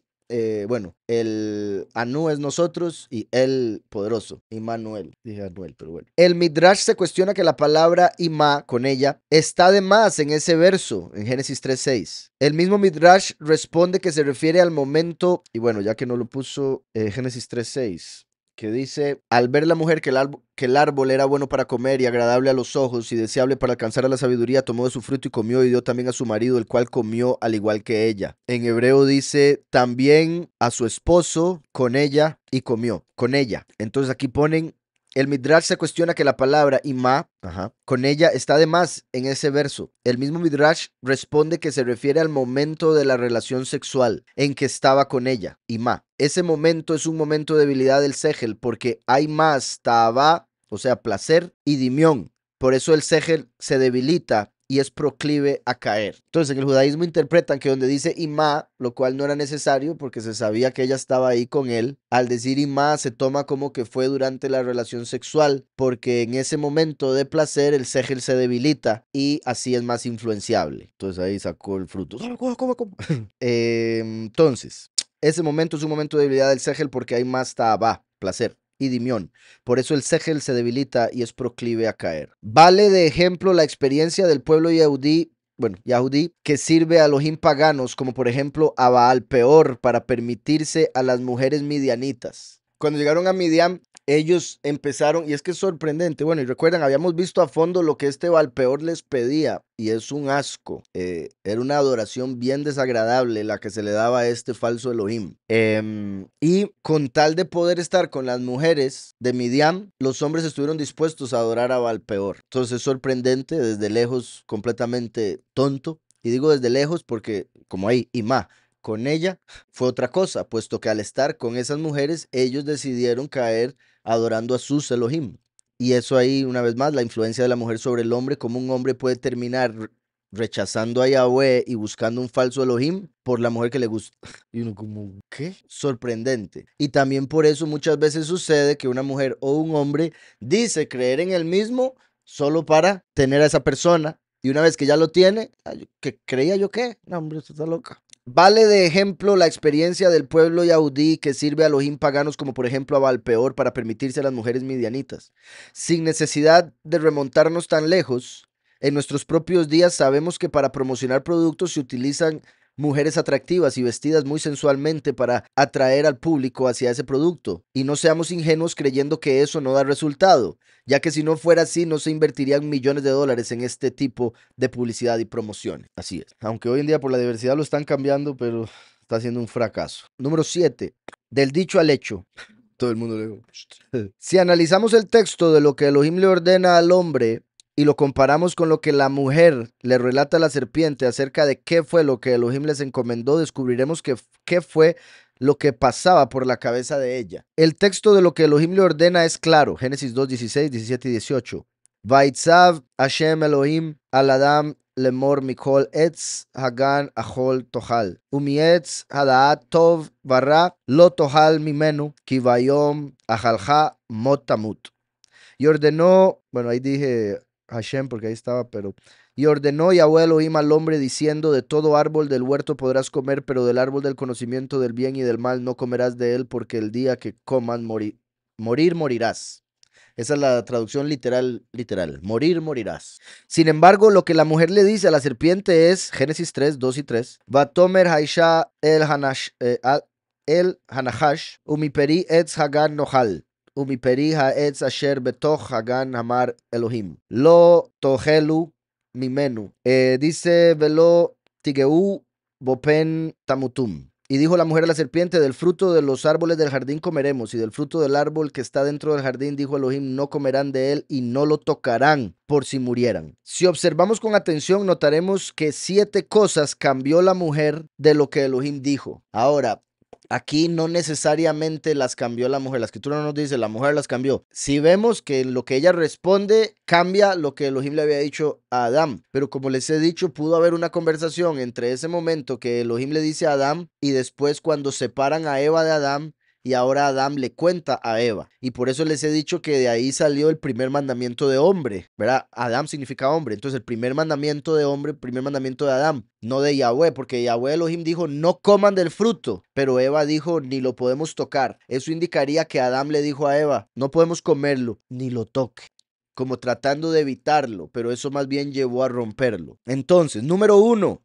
S1: bueno, el Anu es nosotros y el poderoso, Immanuel, dije Anuel, pero bueno. El Midrash se cuestiona que la palabra Ima, con ella, está de más en ese verso, en Génesis 3:6. El mismo Midrash responde que se refiere al momento, y bueno, ya que no lo puso Génesis 3:6, que dice, al ver la mujer que el árbol era bueno para comer y agradable a los ojos y deseable para alcanzar a la sabiduría, tomó de su fruto y comió y dio también a su marido, el cual comió al igual que ella. En hebreo dice, también a su esposo con ella y comió, con ella. Entonces aquí ponen, el Midrash se cuestiona que la palabra imá, con ella está de más en ese verso. El mismo Midrash responde que se refiere al momento de la relación sexual en que estaba con ella, imá. Ese momento es un momento de debilidad del segel porque hay más ta'avá, o sea, placer, y dimión. Por eso el segel se debilita y es proclive a caer. Entonces, en el judaísmo interpretan que donde dice Imá, lo cual no era necesario porque se sabía que ella estaba ahí con él, al decir Imá se toma como que fue durante la relación sexual, porque en ese momento de placer el segel se debilita y así es más influenciable. Entonces ahí sacó el fruto. ¿Cómo? Entonces, ese momento es un momento de debilidad del segel porque hay más ta'abá, placer y dimión. Por eso el segel se debilita y es proclive a caer. Vale de ejemplo la experiencia del pueblo yahudí, que sirve a Elohim paganos, como por ejemplo a Baal Peor, para permitirse a las mujeres midianitas. Cuando llegaron a Midian, ellos empezaron, y es que es sorprendente, bueno, y recuerdan, habíamos visto a fondo lo que este Valpeor les pedía, y es un asco, era una adoración bien desagradable la que se le daba a este falso Elohim. Y con tal de poder estar con las mujeres de Midian, los hombres estuvieron dispuestos a adorar a Valpeor. Entonces es sorprendente, desde lejos, completamente tonto, y digo desde lejos porque como hay Imá, con ella fue otra cosa, puesto que al estar con esas mujeres, ellos decidieron caer adorando a sus Elohim. Y eso ahí, una vez más, la influencia de la mujer sobre el hombre, como un hombre puede terminar rechazando a Yahweh y buscando un falso Elohim por la mujer que le gusta. Y uno como, ¿qué? Sorprendente. Y también por eso muchas veces sucede que una mujer o un hombre dice creer en el mismo solo para tener a esa persona. Y una vez que ya lo tiene, ¿que creía yo qué? No, hombre, esto está loca. Vale de ejemplo la experiencia del pueblo yaudí que sirve a Elohim paganos como por ejemplo a Valpeor para permitirse a las mujeres midianitas. Sin necesidad de remontarnos tan lejos, en nuestros propios días sabemos que para promocionar productos se utilizan mujeres atractivas y vestidas muy sensualmente para atraer al público hacia ese producto. Y no seamos ingenuos creyendo que eso no da resultado, ya que si no fuera así no se invertirían millones de dólares en este tipo de publicidad y promoción. Así es. Aunque hoy en día por la diversidad lo están cambiando, pero está siendo un fracaso. Número 7. Del dicho al hecho. Todo el mundo le digo. Si analizamos el texto de lo que Elohim le ordena al hombre y lo comparamos con lo que la mujer le relata a la serpiente acerca de qué fue lo que Elohim les encomendó, descubriremos que qué fue lo que pasaba por la cabeza de ella. El texto de lo que Elohim le ordena es claro. Génesis 2, 16, 17 y 18. Vaitzav Hashem Elohim al Adam lemor mikol etz hagan achol tohal. Umietz hadaat tov barra lo tohal mimenu ki vayom ajalja motamut. Y ordenó, bueno, ahí dije Hashem porque ahí estaba, pero... Y ordenó Yahweh Elohim al hombre diciendo, de todo árbol del huerto podrás comer, pero del árbol del conocimiento del bien y del mal no comerás de él, porque el día que coman morirás. Esa es la traducción literal, literal. Morir, morirás. Sin embargo, lo que la mujer le dice a la serpiente es, Génesis 3, 2 y 3, Vatomer Haisha el Hanahash, umiperi etz hagan nohal. umiperi ha'etz asher betoch hagan hamar Elohim. Lo tohelu mimenu. Dice velo tigeu bopen tamutum. Y dijo la mujer a la serpiente, del fruto de los árboles del jardín comeremos, y del fruto del árbol que está dentro del jardín, dijo Elohim, no comerán de él y no lo tocarán por si murieran. Si observamos con atención, notaremos que 7 cosas cambió la mujer de lo que Elohim dijo. Ahora, aquí no necesariamente las cambió la mujer. La escritura no nos dice la mujer las cambió. Si vemos que lo que ella responde cambia lo que Elohim le había dicho a Adán. Pero como les he dicho, pudo haber una conversación entre ese momento que Elohim le dice a Adán y después cuando separan a Eva de Adán. Y ahora Adán le cuenta a Eva. Y por eso les he dicho que de ahí salió el primer mandamiento de hombre, ¿verdad? Adán significa hombre. Entonces el primer mandamiento de hombre, el primer mandamiento de Adán, no de Yahweh, porque Yahweh Elohim dijo, no coman del fruto. Pero Eva dijo, ni lo podemos tocar. Eso indicaría que Adán le dijo a Eva, no podemos comerlo, ni lo toque, como tratando de evitarlo, pero eso más bien llevó a romperlo. Entonces, número 1,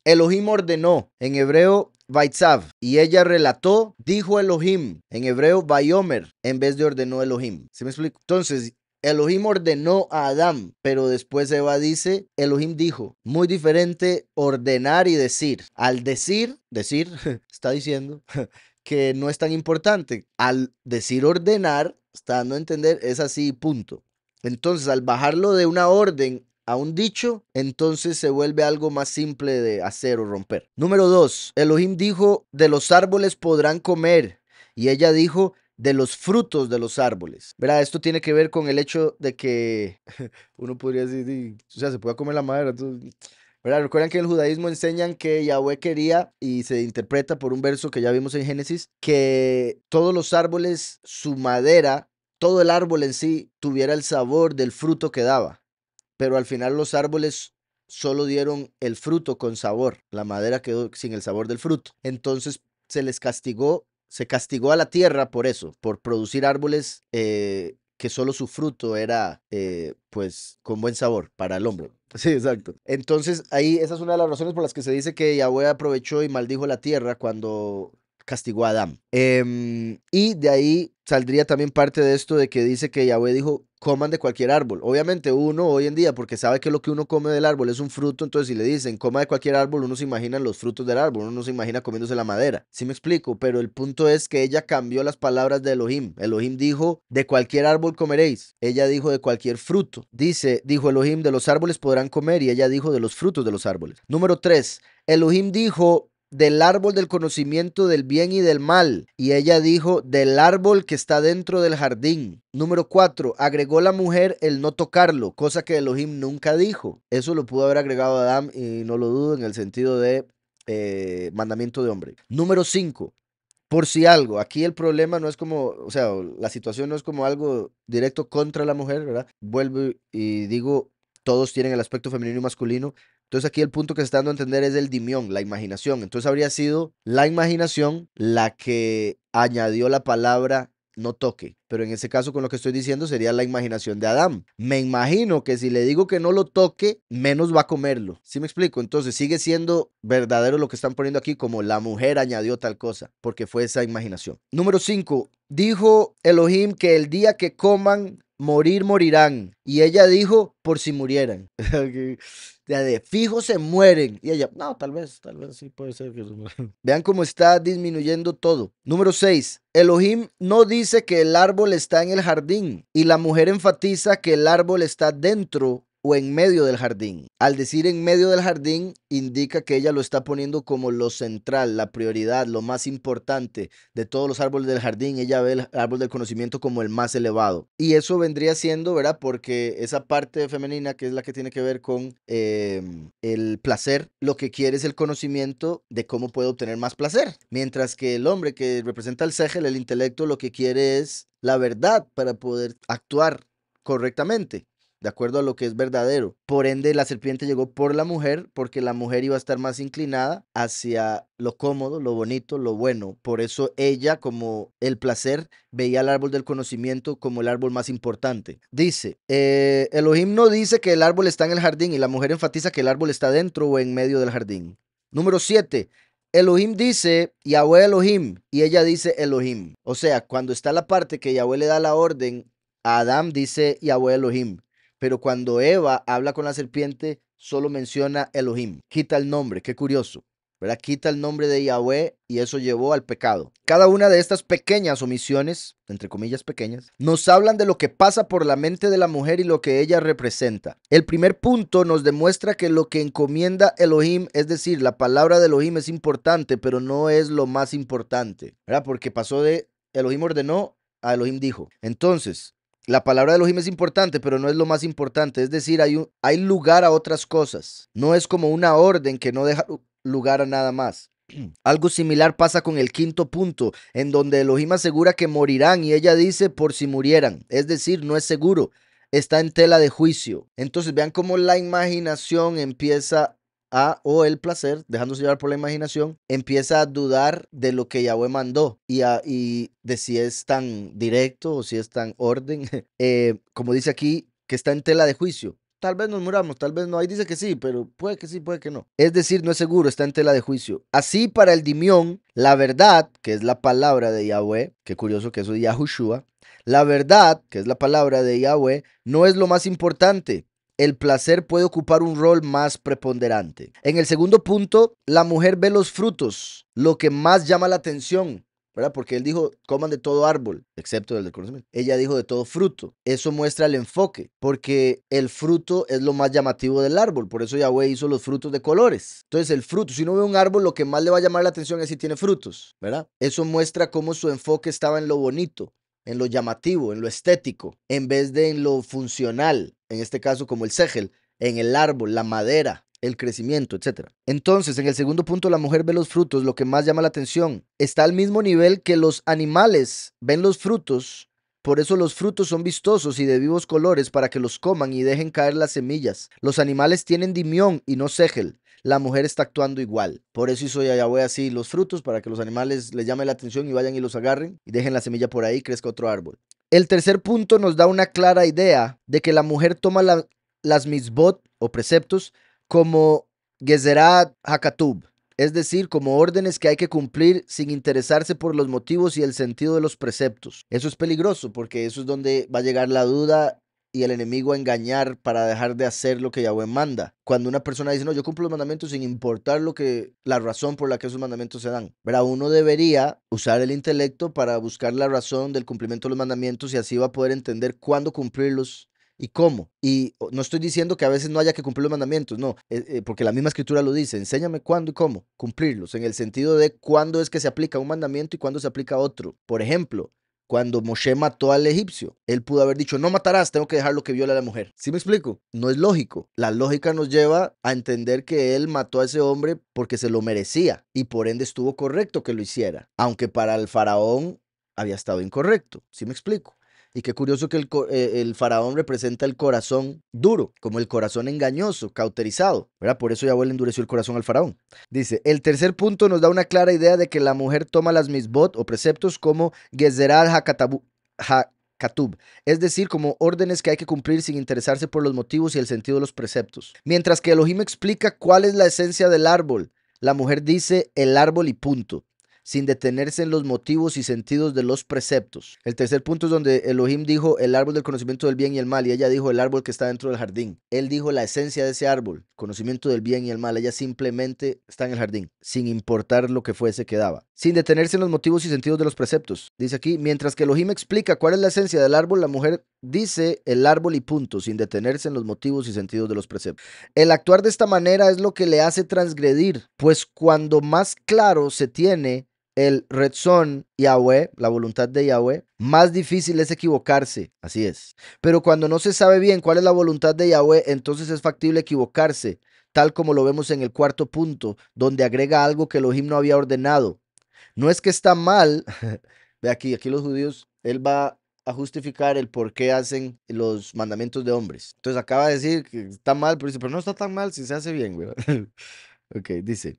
S1: Elohim ordenó, en hebreo, Vaitzav, y ella relató, dijo Elohim, en hebreo, Vayomer, en vez de ordenó Elohim. ¿Sí me explico? Entonces, Elohim ordenó a Adán, pero después Eva dice, Elohim dijo, muy diferente ordenar y decir. Al decir, está diciendo que no es tan importante. Al decir ordenar, está dando a entender, es así, punto. Entonces, al bajarlo de una orden a un dicho, entonces se vuelve algo más simple de hacer o romper. Número 2, Elohim dijo, de los árboles podrán comer. Y ella dijo, de los frutos de los árboles. ¿Verdad? Esto tiene que ver con el hecho de que uno podría decir, o sea, se puede comer la madera. Entonces, ¿verdad? Recuerdan que en el judaísmo enseñan que Yahweh quería, y se interpreta por un verso que ya vimos en Génesis, que todos los árboles, su madera, todo el árbol en sí, tuviera el sabor del fruto que daba. Pero al final los árboles solo dieron el fruto con sabor. La madera quedó sin el sabor del fruto. Entonces se castigó a la tierra por eso, por producir árboles que solo su fruto era pues con buen sabor para el hombre. Sí, exacto. Entonces ahí esa es una de las razones por las que se dice que Yahweh aprovechó y maldijo la tierra cuando castigó a Adán. Y de ahí saldría también parte de esto de que dice que Yahweh dijo, coman de cualquier árbol. Obviamente uno hoy en día, porque sabe que lo que uno come del árbol es un fruto, entonces si le dicen, coma de cualquier árbol, uno se imagina los frutos del árbol, uno no se imagina comiéndose la madera. ¿Sí me explico? Pero el punto es que ella cambió las palabras de Elohim. Elohim dijo, de cualquier árbol comeréis. Ella dijo, de cualquier fruto. Dijo Elohim, de los árboles podrán comer, y ella dijo, de los frutos de los árboles. Número 3, Elohim dijo, del árbol del conocimiento del bien y del mal. Y ella dijo, del árbol que está dentro del jardín. Número 4, agregó la mujer el no tocarlo, cosa que Elohim nunca dijo. Eso lo pudo haber agregado Adán y no lo dudo en el sentido de mandamiento de hombre. Número 5, por si algo, aquí el problema no es como, o sea, la situación no es como algo directo contra la mujer, ¿verdad? Vuelvo y digo, todos tienen el aspecto femenino y masculino. Entonces aquí el punto que se está dando a entender es el dimión, la imaginación. Entonces habría sido la imaginación la que añadió la palabra no toque. Pero en ese caso con lo que estoy diciendo sería la imaginación de Adán. Me imagino que si le digo que no lo toque, menos va a comerlo. ¿Sí me explico? Entonces sigue siendo verdadero lo que están poniendo aquí como la mujer añadió tal cosa, porque fue esa imaginación. Número 5. Dijo Elohim que el día que coman, morirán. Y ella dijo, por si murieran. De fijo se mueren. Y ella, no, tal vez sí puede ser que se mueran. Vean cómo está disminuyendo todo. Número 6. Elohim no dice que el árbol está en el jardín. Y la mujer enfatiza que el árbol está dentro o en medio del jardín. Al decir en medio del jardín, indica que ella lo está poniendo como lo central, la prioridad, lo más importante de todos los árboles del jardín. Ella ve el árbol del conocimiento como el más elevado. Y eso vendría siendo, ¿verdad? Porque esa parte femenina, que es la que tiene que ver con el placer, lo que quiere es el conocimiento de cómo puede obtener más placer. Mientras que el hombre que representa el Sejel, el intelecto, lo que quiere es la verdad para poder actuar correctamente, de acuerdo a lo que es verdadero. Por ende, la serpiente llegó por la mujer, porque la mujer iba a estar más inclinada hacia lo cómodo, lo bonito, lo bueno. Por eso ella, como el placer, veía el árbol del conocimiento como el árbol más importante. Dice, Elohim no dice que el árbol está en el jardín y la mujer enfatiza que el árbol está dentro o en medio del jardín. Número 7. Elohim dice Yahweh Elohim y ella dice Elohim. O sea, cuando está la parte que Yahweh le da la orden a Adán, dice Yahweh Elohim. Pero cuando Eva habla con la serpiente, solo menciona Elohim. Quita el nombre, qué curioso. ¿Verdad? Quita el nombre de Yahweh y eso llevó al pecado. Cada una de estas pequeñas omisiones, entre comillas pequeñas, nos hablan de lo que pasa por la mente de la mujer y lo que ella representa. El primer punto nos demuestra que lo que encomienda Elohim, es decir, la palabra de Elohim es importante, pero no es lo más importante, ¿verdad? Porque pasó de Elohim ordenó a Elohim dijo. Entonces, la palabra de Elohim es importante, pero no es lo más importante. Es decir, hay lugar a otras cosas. No es como una orden que no deja lugar a nada más. Algo similar pasa con el quinto punto, en donde Elohim asegura que morirán y ella dice por si murieran. Es decir, no es seguro. Está en tela de juicio. Entonces vean cómo la imaginación empieza o el placer, dejándose llevar por la imaginación, empieza a dudar de lo que Yahweh mandó y de si es tan directo o si es tan orden. Como dice aquí, que está en tela de juicio. Tal vez nos muramos, tal vez no. Ahí dice que sí, pero puede que sí, puede que no. Es decir, no es seguro, está en tela de juicio. Así para el Dimión, la verdad, que es la palabra de Yahweh, qué curioso que eso es Yahushua, la verdad, que es la palabra de Yahweh, no es lo más importante. El placer puede ocupar un rol más preponderante. En el segundo punto, la mujer ve los frutos, lo que más llama la atención. ¿Verdad? Porque él dijo, coman de todo árbol, excepto del conocimiento. Ella dijo de todo fruto. Eso muestra el enfoque, porque el fruto es lo más llamativo del árbol. Por eso Yahweh hizo los frutos de colores. Entonces el fruto, si uno ve un árbol, lo que más le va a llamar la atención es si tiene frutos, ¿verdad? Eso muestra cómo su enfoque estaba en lo bonito, en lo llamativo, en lo estético, en vez de en lo funcional, en este caso como el segel, en el árbol, la madera, el crecimiento, etcétera. Entonces, en el segundo punto, la mujer ve los frutos, lo que más llama la atención. Está al mismo nivel que los animales ven los frutos, por eso los frutos son vistosos y de vivos colores para que los coman y dejen caer las semillas. Los animales tienen dimión y no segel. La mujer está actuando igual. Por eso hizo Yahweh así los frutos, para que los animales les llame la atención y vayan y los agarren y dejen la semilla por ahí y crezca otro árbol. El tercer punto nos da una clara idea de que la mujer toma las misbot o preceptos como Gezerat Hakatub, es decir, como órdenes que hay que cumplir sin interesarse por los motivos y el sentido de los preceptos. Eso es peligroso porque eso es donde va a llegar la duda y el enemigo a engañar para dejar de hacer lo que Yahweh manda. Cuando una persona dice, no, yo cumplo los mandamientos sin importar la razón por la que esos mandamientos se dan. ¿Verdad? Uno debería usar el intelecto para buscar la razón del cumplimiento de los mandamientos y así va a poder entender cuándo cumplirlos y cómo. Y no estoy diciendo que a veces no haya que cumplir los mandamientos, no, porque la misma escritura lo dice, enséñame cuándo y cómo cumplirlos, en el sentido de cuándo es que se aplica un mandamiento y cuándo se aplica otro. Por ejemplo, cuando Moshe mató al egipcio, él pudo haber dicho, no matarás, tengo que dejar lo que viola a la mujer. ¿Sí me explico? No es lógico. La lógica nos lleva a entender que él mató a ese hombre porque se lo merecía y por ende estuvo correcto que lo hiciera, aunque para el faraón había estado incorrecto. ¿Sí me explico? Y qué curioso que el faraón representa el corazón duro, como el corazón engañoso, cauterizado, ¿verdad? Por eso Yahweh le endureció el corazón al faraón. Dice, el tercer punto nos da una clara idea de que la mujer toma las misbot o preceptos como Gezerat Hakatub, es decir, como órdenes que hay que cumplir sin interesarse por los motivos y el sentido de los preceptos. Mientras que Elohim explica cuál es la esencia del árbol, la mujer dice el árbol y punto, sin detenerse en los motivos y sentidos de los preceptos. El tercer punto es donde Elohim dijo el árbol del conocimiento del bien y el mal, y ella dijo el árbol que está dentro del jardín. Él dijo la esencia de ese árbol, conocimiento del bien y el mal. Ella simplemente está en el jardín, sin importar lo que fuese que daba. Sin detenerse en los motivos y sentidos de los preceptos. Dice aquí, mientras que Elohim explica cuál es la esencia del árbol, la mujer dice el árbol y punto, sin detenerse en los motivos y sentidos de los preceptos. El actuar de esta manera es lo que le hace transgredir, pues cuando más claro se tiene el Retzon Yahweh, la voluntad de Yahweh, más difícil es equivocarse. Así es. Pero cuando no se sabe bien cuál es la voluntad de Yahweh, entonces es factible equivocarse, tal como lo vemos en el cuarto punto, donde agrega algo que Elohim no había ordenado. No es que está mal, ve aquí los judíos, él va a justificar el por qué hacen los mandamientos de hombres. Entonces acaba de decir que está mal, pero dice, pero no está tan mal si se hace bien, ¿verdad? Ok, dice.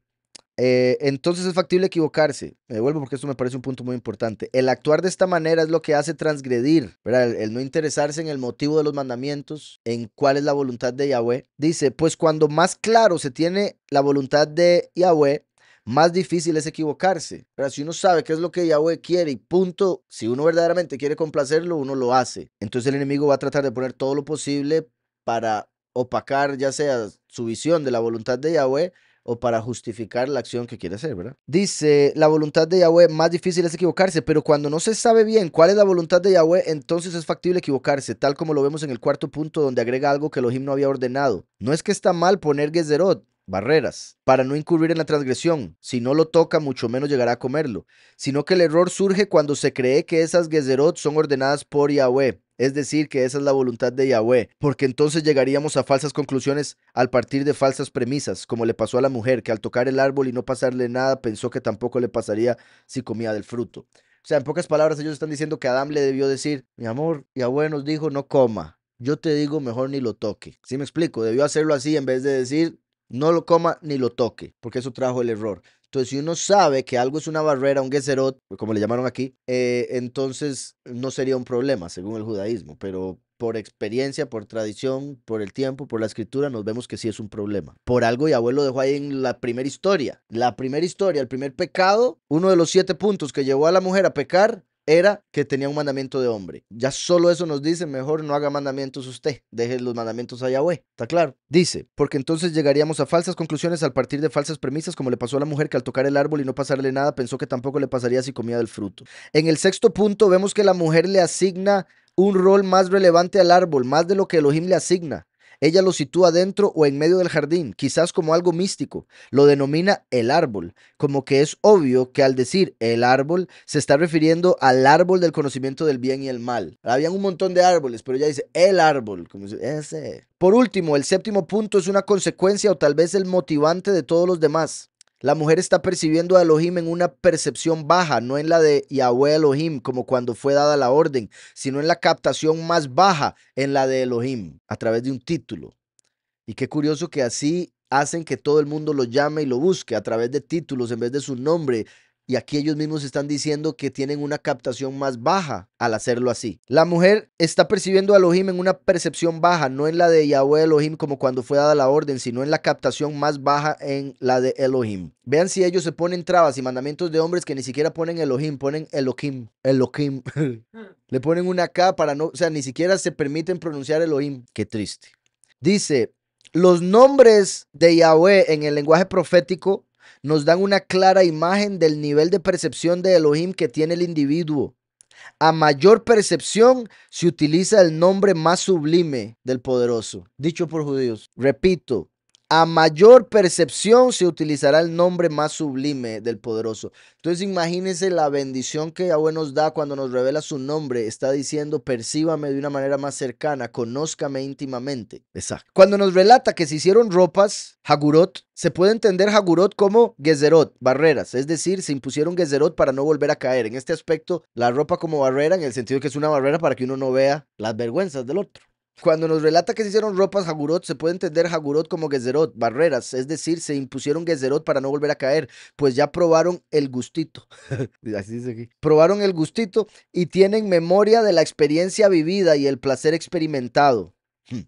S1: Entonces es factible equivocarse. Me devuelvo porque esto me parece un punto muy importante. El actuar de esta manera es lo que hace transgredir, ¿verdad? El no interesarse en el motivo de los mandamientos, en cuál es la voluntad de Yahweh. Dice, pues cuando más claro se tiene la voluntad de Yahweh, más difícil es equivocarse. Pero si uno sabe qué es lo que Yahweh quiere y punto, si uno verdaderamente quiere complacerlo, uno lo hace. Entonces el enemigo va a tratar de poner todo lo posible para opacar ya sea su visión de la voluntad de Yahweh o para justificar la acción que quiere hacer, ¿verdad? Dice, la voluntad de Yahweh más difícil es equivocarse, pero cuando no se sabe bien cuál es la voluntad de Yahweh, entonces es factible equivocarse, tal como lo vemos en el cuarto punto donde agrega algo que Elohim no había ordenado. No es que está mal poner gezerot, barreras, para no incurrir en la transgresión. Si no lo toca, mucho menos llegará a comerlo, sino que el error surge cuando se cree que esas gezerot son ordenadas por Yahweh. Es decir, que esa es la voluntad de Yahweh, porque entonces llegaríamos a falsas conclusiones al partir de falsas premisas, como le pasó a la mujer, que al tocar el árbol y no pasarle nada, pensó que tampoco le pasaría si comía del fruto. O sea, en pocas palabras, ellos están diciendo que Adán le debió decir, mi amor, Yahweh nos dijo no coma, yo te digo mejor ni lo toque. ¿Sí me explico? Debió hacerlo así en vez de decir no lo coma ni lo toque, porque eso trajo el error. Entonces, si uno sabe que algo es una barrera, un gezerot, como le llamaron aquí, entonces no sería un problema, según el judaísmo. Pero por experiencia, por tradición, por el tiempo, por la escritura, nos vemos que sí es un problema. Por algo Yahweh lo dejó ahí en la primera historia. La primera historia, el primer pecado, uno de los 7 puntos que llevó a la mujer a pecar era que tenía un mandamiento de hombre. Ya solo eso nos dice, mejor no haga mandamientos usted, deje los mandamientos a Yahweh, ¿está claro? Dice, porque entonces llegaríamos a falsas conclusiones al partir de falsas premisas, como le pasó a la mujer que al tocar el árbol y no pasarle nada, pensó que tampoco le pasaría si comía del fruto. En el sexto punto vemos que la mujer le asigna un rol más relevante al árbol, más de lo que Elohim le asigna. Ella lo sitúa dentro o en medio del jardín, quizás como algo místico. Lo denomina el árbol, como que es obvio que al decir el árbol se está refiriendo al árbol del conocimiento del bien y el mal. Habían un montón de árboles, pero ella dice el árbol, como si, ese. Por último, el séptimo punto es una consecuencia o tal vez el motivante de todos los demás. La mujer está percibiendo a Elohim en una percepción baja, no en la de Yahweh Elohim, como cuando fue dada la orden, sino en la captación más baja, en la de Elohim, a través de un título. Y qué curioso que así hacen que todo el mundo lo llame y lo busque a través de títulos en vez de su nombre. Y aquí ellos mismos están diciendo que tienen una captación más baja al hacerlo así. La mujer está percibiendo a Elohim en una percepción baja, no en la de Yahweh Elohim como cuando fue dada la orden, sino en la captación más baja en la de Elohim. Vean si ellos se ponen trabas y mandamientos de hombres que ni siquiera ponen Elohim, ponen Elohim. Elohim. Le ponen una K para no, o sea, ni siquiera se permiten pronunciar Elohim. Qué triste. Dice, los nombres de Yahweh en el lenguaje profético nos dan una clara imagen del nivel de percepción de Elohim que tiene el individuo. A mayor percepción se utiliza el nombre más sublime del poderoso, dicho por judíos. Repito, a mayor percepción se utilizará el nombre más sublime del poderoso. Entonces imagínense la bendición que Yahweh nos da cuando nos revela su nombre. Está diciendo, percíbame de una manera más cercana, conózcame íntimamente. Exacto. Cuando nos relata que se hicieron ropas, Hagurot, se puede entender Hagurot como gezerot, barreras. Es decir, se impusieron gezerot para no volver a caer. En este aspecto, la ropa como barrera, en el sentido que es una barrera para que uno no vea las vergüenzas del otro. Cuando nos relata que se hicieron ropas Hagurot, se puede entender Hagurot como gezerot, barreras, es decir, se impusieron gezerot para no volver a caer, pues ya probaron el gustito. Así dice aquí. Probaron el gustito y tienen memoria de la experiencia vivida y el placer experimentado.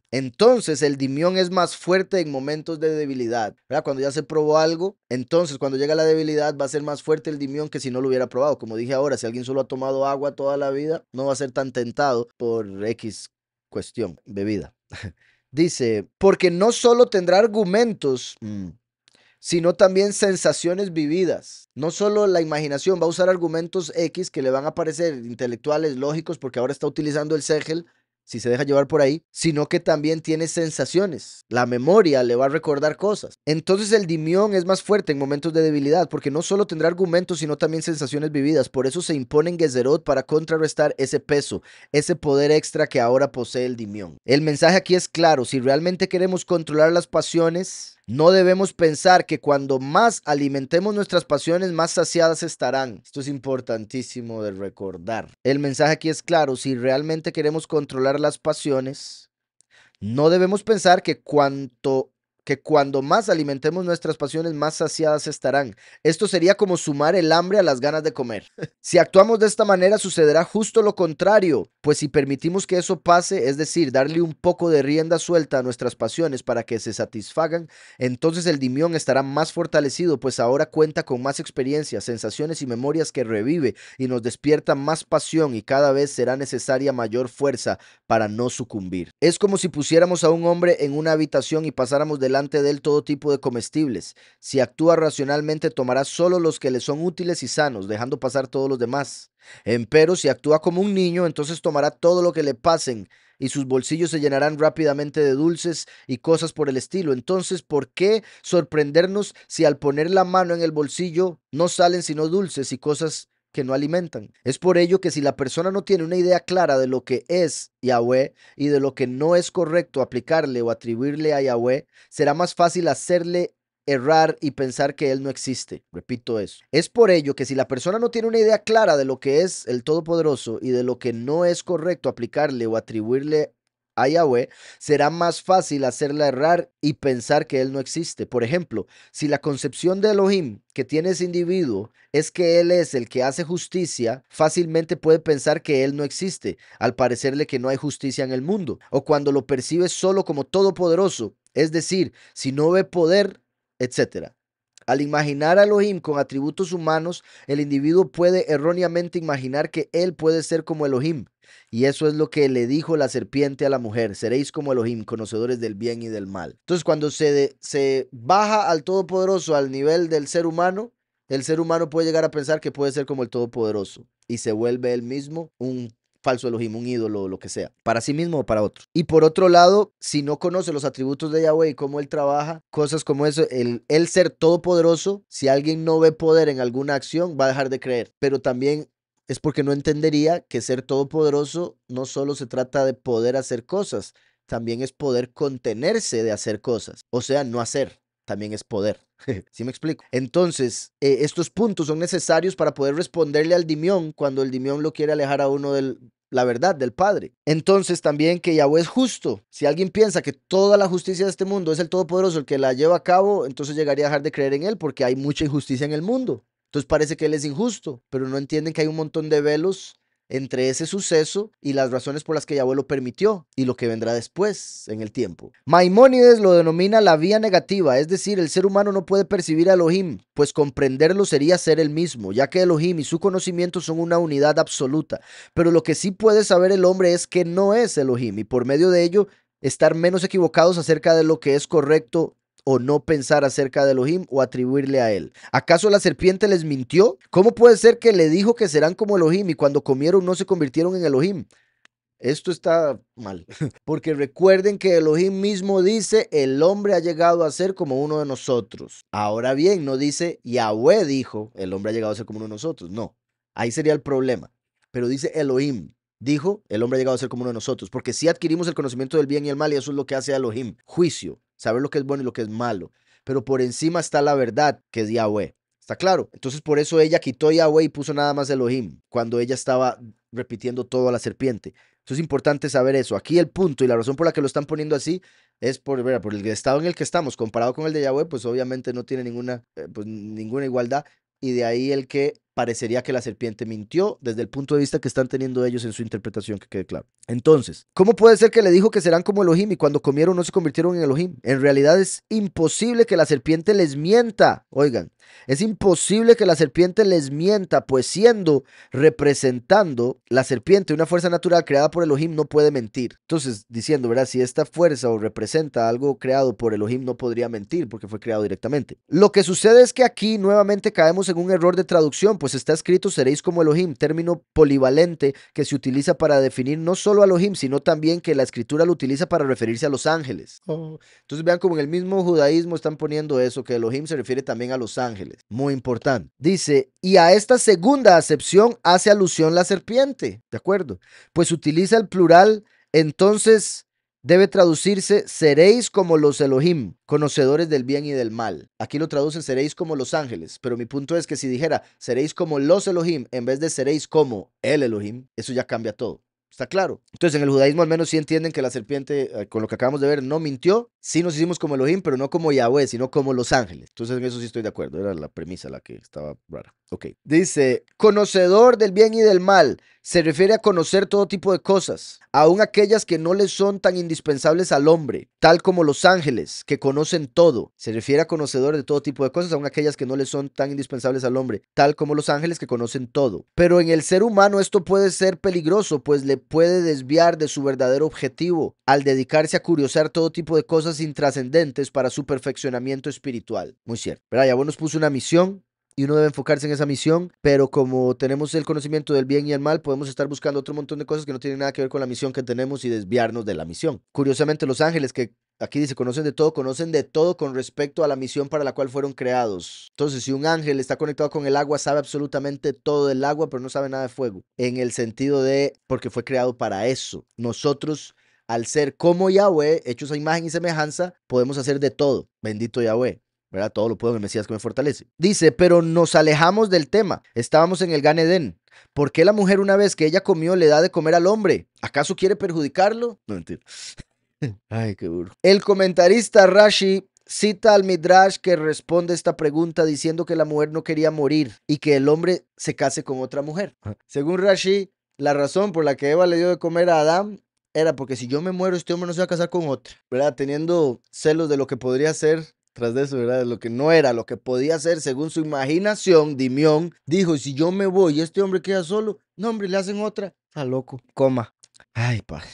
S1: Entonces el dimión es más fuerte en momentos de debilidad, ¿verdad? Cuando ya se probó algo, entonces cuando llega la debilidad va a ser más fuerte el dimión que si no lo hubiera probado. Como dije ahora, si alguien solo ha tomado agua toda la vida, no va a ser tan tentado por X cuestión, bebida. Dice, porque no solo tendrá argumentos, sino también sensaciones vividas. No solo la imaginación, va a usar argumentos X que le van a parecer intelectuales, lógicos, porque ahora está utilizando el Segel, si se deja llevar por ahí, sino que también tiene sensaciones. La memoria le va a recordar cosas. Entonces el dimión es más fuerte en momentos de debilidad, porque no solo tendrá argumentos, sino también sensaciones vividas. Por eso se impone en Gezerot para contrarrestar ese peso, ese poder extra que ahora posee el dimión. El mensaje aquí es claro, si realmente queremos controlar las pasiones, no debemos pensar que cuando más alimentemos nuestras pasiones, más saciadas estarán. Esto es importantísimo de recordar. El mensaje aquí es claro, si realmente queremos controlar las pasiones, no debemos pensar que cuanto que cuando más alimentemos nuestras pasiones, más saciadas estarán. Esto sería como sumar el hambre a las ganas de comer. Si actuamos de esta manera, sucederá justo lo contrario, pues si permitimos que eso pase, es decir, darle un poco de rienda suelta a nuestras pasiones para que se satisfagan, entonces el Dimión estará más fortalecido, pues ahora cuenta con más experiencias, sensaciones y memorias que revive y nos despierta más pasión, y cada vez será necesaria mayor fuerza para no sucumbir. Es como si pusiéramos a un hombre en una habitación y pasáramos delante de él todo tipo de comestibles. Si actúa racionalmente, tomará solo los que le son útiles y sanos, dejando pasar todos los demás. Empero, si actúa como un niño, entonces tomará todo lo que le pasen, y sus bolsillos se llenarán rápidamente de dulces y cosas por el estilo. Entonces, ¿por qué sorprendernos si al poner la mano en el bolsillo no salen sino dulces y cosas que no alimentan? Es por ello que si la persona no tiene una idea clara de lo que es Yahweh y de lo que no es correcto aplicarle o atribuirle a Yahweh, será más fácil hacerle errar y pensar que Él no existe. Repito eso. Es por ello que si la persona no tiene una idea clara de lo que es el Todopoderoso y de lo que no es correcto aplicarle o atribuirle a Yahweh, será más fácil hacerla errar y pensar que Él no existe. Por ejemplo, si la concepción de Elohim que tiene ese individuo es que Él es el que hace justicia, fácilmente puede pensar que Él no existe, al parecerle que no hay justicia en el mundo, o cuando lo percibe solo como todopoderoso, es decir, si no ve poder, etcétera. Al imaginar a Elohim con atributos humanos, el individuo puede erróneamente imaginar que él puede ser como Elohim. Y eso es lo que le dijo la serpiente a la mujer: seréis como Elohim, conocedores del bien y del mal. Entonces, cuando se baja al Todopoderoso al nivel del ser humano, el ser humano puede llegar a pensar que puede ser como el Todopoderoso y se vuelve él mismo un falso Elohim, un ídolo, lo que sea, para sí mismo o para otro. Y por otro lado, si no conoce los atributos de Yahweh y cómo Él trabaja, cosas como eso, el ser todopoderoso, si alguien no ve poder en alguna acción, va a dejar de creer. Pero también es porque no entendería que ser todopoderoso no solo se trata de poder hacer cosas, también es poder contenerse de hacer cosas. O sea, no hacer, también es poder. ¿Sí me explico? Entonces, estos puntos son necesarios para poder responderle al Dimión cuando el Dimión lo quiere alejar a uno del la verdad del Padre. Entonces también que Yahweh es justo. Si alguien piensa que toda la justicia de este mundo es el Todopoderoso el que la lleva a cabo, entonces llegaría a dejar de creer en Él porque hay mucha injusticia en el mundo. Entonces parece que Él es injusto, pero no entienden que hay un montón de velos entre ese suceso y las razones por las que Yahweh lo permitió y lo que vendrá después en el tiempo. Maimónides lo denomina la vía negativa, es decir, el ser humano no puede percibir a Elohim, pues comprenderlo sería ser el mismo, ya que Elohim y su conocimiento son una unidad absoluta. Pero lo que sí puede saber el hombre es que no es Elohim, y por medio de ello estar menos equivocados acerca de lo que es correcto o no pensar acerca de Elohim o atribuirle a él. ¿Acaso la serpiente les mintió? ¿Cómo puede ser que le dijo que serán como Elohim y cuando comieron no se convirtieron en Elohim? Esto está mal, porque recuerden que Elohim mismo dice: el hombre ha llegado a ser como uno de nosotros. Ahora bien, no dice Yahweh dijo: el hombre ha llegado a ser como uno de nosotros. No, ahí sería el problema. Pero dice Elohim dijo: el hombre ha llegado a ser como uno de nosotros, porque si adquirimos el conocimiento del bien y el mal, y eso es lo que hace Elohim, juicio, saber lo que es bueno y lo que es malo. Pero por encima está la verdad, que es Yahweh. ¿Está claro? Entonces por eso ella quitó Yahweh y puso nada más Elohim, cuando ella estaba repitiendo todo a la serpiente. Eso es importante saber eso. Aquí el punto y la razón por la que lo están poniendo así es por el estado en el que estamos. Comparado con el de Yahweh, pues obviamente no tiene ninguna igualdad. Y de ahí el que parecería que la serpiente mintió desde el punto de vista que están teniendo ellos en su interpretación, que quede claro. Entonces, ¿cómo puede ser que le dijo que serán como Elohim y cuando comieron no se convirtieron en Elohim? En realidad es imposible que la serpiente les mienta. Oigan, es imposible que la serpiente les mienta, pues siendo representando la serpiente una fuerza natural creada por Elohim, no puede mentir. Entonces, diciendo, ¿verdad? Si esta fuerza o representa algo creado por Elohim, no podría mentir porque fue creado directamente. Lo que sucede es que aquí nuevamente caemos en un error de traducción, pues está escrito: seréis como Elohim, término polivalente que se utiliza para definir no solo a Elohim, sino también que la escritura lo utiliza para referirse a los ángeles. Entonces vean como en el mismo judaísmo están poniendo eso, que Elohim se refiere también a los ángeles. Muy importante. Dice: y a esta segunda acepción hace alusión la serpiente. ¿De acuerdo? Pues utiliza el plural, entonces debe traducirse: seréis como los Elohim, conocedores del bien y del mal. Aquí lo traducen: seréis como los ángeles. Pero mi punto es que si dijera seréis como los Elohim en vez de seréis como el Elohim, eso ya cambia todo. ¿Está claro? Entonces, en el judaísmo al menos sí entienden que la serpiente, con lo que acabamos de ver, no mintió. Sí nos hicimos como Elohim, pero no como Yahweh, sino como los ángeles. Entonces, en eso sí estoy de acuerdo. Era la premisa la que estaba rara. Ok. Dice, conocedor del bien y del mal. Se refiere a conocer todo tipo de cosas, aun aquellas que no le son tan indispensables al hombre, tal como los ángeles, que conocen todo. Se refiere a conocedor de todo tipo de cosas, aun aquellas que no le son tan indispensables al hombre, tal como los ángeles que conocen todo. Pero en el ser humano esto puede ser peligroso, pues le puede desviar de su verdadero objetivo, al dedicarse a curiosear todo tipo de cosas intrascendentes para su perfeccionamiento espiritual. Muy cierto. ¿Verdad? Yahweh nos puso una misión y uno debe enfocarse en esa misión, pero como tenemos el conocimiento del bien y el mal, podemos estar buscando otro montón de cosas que no tienen nada que ver con la misión que tenemos y desviarnos de la misión. Curiosamente, los ángeles, que aquí dice conocen de todo con respecto a la misión para la cual fueron creados. Entonces, si un ángel está conectado con el agua, sabe absolutamente todo del agua, pero no sabe nada de fuego, en el sentido de porque fue creado para eso. Nosotros, al ser como Yahweh, hechos a imagen y semejanza, podemos hacer de todo. Bendito Yahweh. ¿Verdad? Todo lo puedo en el Mesías que me fortalece. Dice, pero nos alejamos del tema. Estábamos en el Gan Edén. ¿Por qué la mujer una vez que ella comió le da de comer al hombre? ¿Acaso quiere perjudicarlo? No, mentira. Ay, qué duro. El comentarista Rashi cita al Midrash que responde esta pregunta diciendo que la mujer no quería morir y que el hombre se case con otra mujer. Según Rashi, la razón por la que Eva le dio de comer a Adán era porque si yo me muero, este hombre no se va a casar con otra, ¿verdad? Teniendo celos de lo que podría ser tras de eso, ¿verdad? De lo que no era, lo que podía ser según su imaginación, Dimión dijo, si yo me voy y este hombre queda solo, no, hombre, le hacen otra. Está loco. Coma. Ay, padre.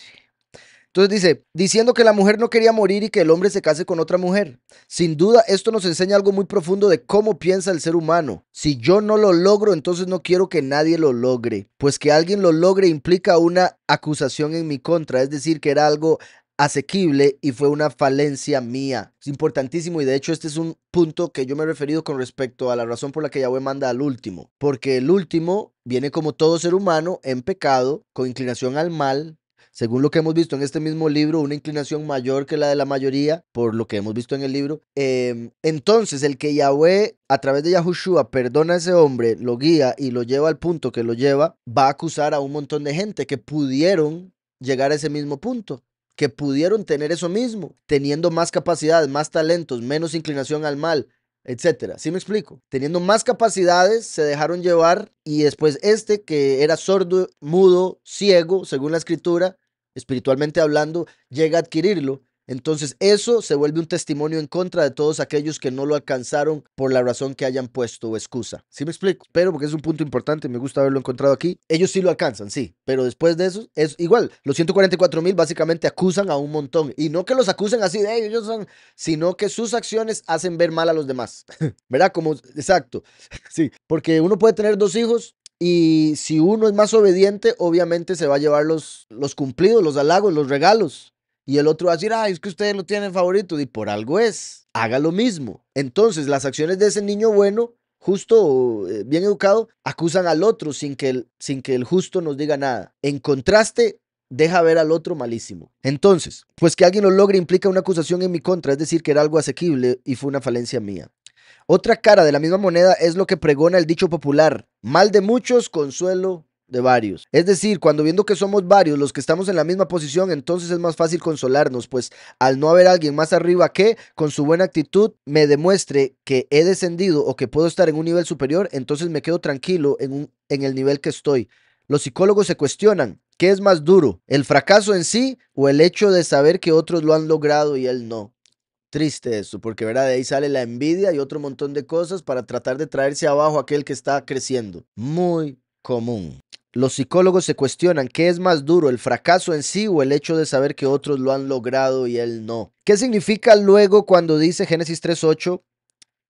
S1: Entonces dice, diciendo que la mujer no quería morir y que el hombre se case con otra mujer. Sin duda, esto nos enseña algo muy profundo de cómo piensa el ser humano. Si yo no lo logro, entonces no quiero que nadie lo logre. Pues que alguien lo logre implica una acusación en mi contra, es decir, que era algo asequible y fue una falencia mía. Es importantísimo y de hecho este es un punto que yo me he referido con respecto a la razón por la que Yahweh manda al último. Porque el último viene como todo ser humano en pecado, con inclinación al mal. Según lo que hemos visto en este mismo libro, una inclinación mayor que la de la mayoría, por lo que hemos visto en el libro. Entonces, el que Yahweh, a través de Yahushua, perdona a ese hombre, lo guía y lo lleva al punto que lo lleva, va a acusar a un montón de gente que pudieron llegar a ese mismo punto, que pudieron tener eso mismo, teniendo más capacidades, más talentos, menos inclinación al mal, etcétera. ¿Sí me explico? Teniendo más capacidades, se dejaron llevar y después este que era sordo, mudo, ciego, según la escritura, espiritualmente hablando, llega a adquirirlo. Entonces eso se vuelve un testimonio en contra de todos aquellos que no lo alcanzaron por la razón que hayan puesto o excusa. ¿Sí me explico? Pero porque es un punto importante, me gusta haberlo encontrado aquí. Ellos sí lo alcanzan, sí, pero después de eso es igual. Los 144,000 básicamente acusan a un montón. Y no que los acusen así de ellos son, sino que sus acciones hacen ver mal a los demás. ¿Verdad? Como, exacto. Sí, porque uno puede tener dos hijos y si uno es más obediente, obviamente se va a llevar los cumplidos, los halagos, los regalos. Y el otro va a decir, ay, es que ustedes lo tienen favorito. Y por algo es. Haga lo mismo. Entonces, las acciones de ese niño bueno, justo, bien educado, acusan al otro sin que el justo nos diga nada. En contraste, deja ver al otro malísimo. Entonces, pues que alguien lo logre implica una acusación en mi contra, es decir, que era algo asequible y fue una falencia mía. Otra cara de la misma moneda es lo que pregona el dicho popular, mal de muchos, consuelo de varios. Es decir, cuando viendo que somos varios los que estamos en la misma posición, entonces es más fácil consolarnos, pues al no haber alguien más arriba que, con su buena actitud, me demuestre que he descendido o que puedo estar en un nivel superior, entonces me quedo tranquilo en el nivel que estoy. Los psicólogos se cuestionan, ¿qué es más duro, el fracaso en sí o el hecho de saber que otros lo han logrado y él no? Triste eso, porque ¿verdad? De ahí sale la envidia y otro montón de cosas para tratar de traerse abajo a aquel que está creciendo. Muy común. Los psicólogos se cuestionan qué es más duro, el fracaso en sí o el hecho de saber que otros lo han logrado y él no. ¿Qué significa luego cuando dice Génesis 3:8?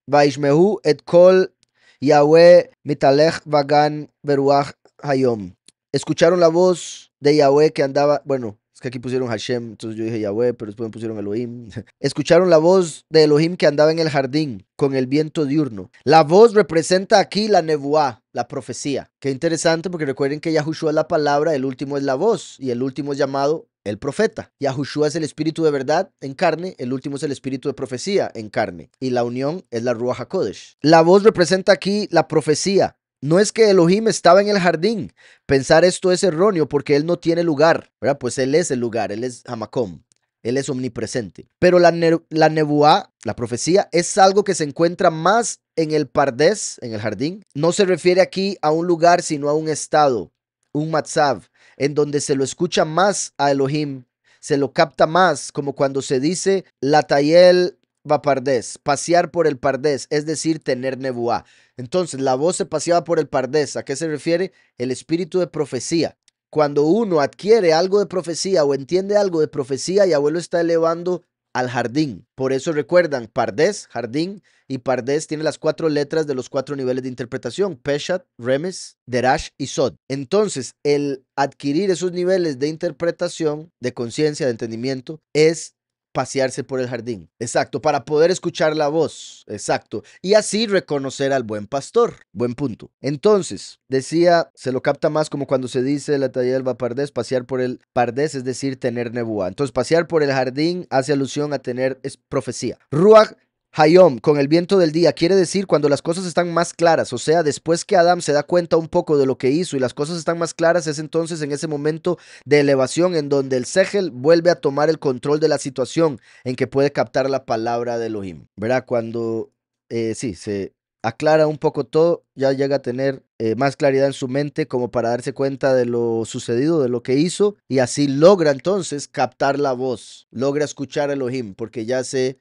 S1: Vaishmehu et kol Yahweh mitalech vagan beruach hayom. Escucharon la voz de Yahweh que andaba, bueno, es que aquí pusieron Hashem, entonces yo dije Yahweh, pero después me pusieron Elohim. Escucharon la voz de Elohim que andaba en el jardín con el viento diurno. La voz representa aquí la nebuá, la profecía. Qué interesante porque recuerden que Yahushua es la palabra, el último es la voz y el último es llamado el profeta. Yahushua es el espíritu de verdad en carne, el último es el espíritu de profecía en carne y la unión es la Ruach HaKodesh. La voz representa aquí la profecía. No es que Elohim estaba en el jardín. Pensar esto es erróneo porque él no tiene lugar, ¿verdad? Pues él es el lugar, él es Hamakom. Él es omnipresente. Pero la nebuá, la profecía, es algo que se encuentra más en el Pardés, en el jardín. No se refiere aquí a un lugar, sino a un estado, un matzav, en donde se lo escucha más a Elohim, se lo capta más, como cuando se dice Latayel va Pardés, pasear por el Pardés, es decir, tener nebuá. Entonces, la voz se paseaba por el Pardés. ¿A qué se refiere? El espíritu de profecía. Cuando uno adquiere algo de profecía o entiende algo de profecía, Yahweh lo está elevando al jardín. Por eso recuerdan, Pardés, jardín, y Pardés tiene las 4 letras de los 4 niveles de interpretación: Peshat, Remes, Derash y Sod. Entonces, el adquirir esos niveles de interpretación, de conciencia, de entendimiento, es pasearse por el jardín. Exacto, para poder escuchar la voz. Exacto. Y así reconocer al buen pastor. Buen punto. Entonces, decía, se lo capta más como cuando se dice la talla del Pardés, pasear por el Pardés, es decir, tener nebuá. Entonces, pasear por el jardín hace alusión a tener es profecía. Ruach Hayom, con el viento del día, quiere decir cuando las cosas están más claras, o sea, después que Adán se da cuenta un poco de lo que hizo y las cosas están más claras, es entonces en ese momento de elevación en donde el Segel vuelve a tomar el control de la situación, en que puede captar la palabra de Elohim, ¿verdad? Cuando, sí, se aclara un poco todo, ya llega a tener más claridad en su mente como para darse cuenta de lo sucedido, de lo que hizo, y así logra entonces captar la voz, logra escuchar a Elohim, porque ya se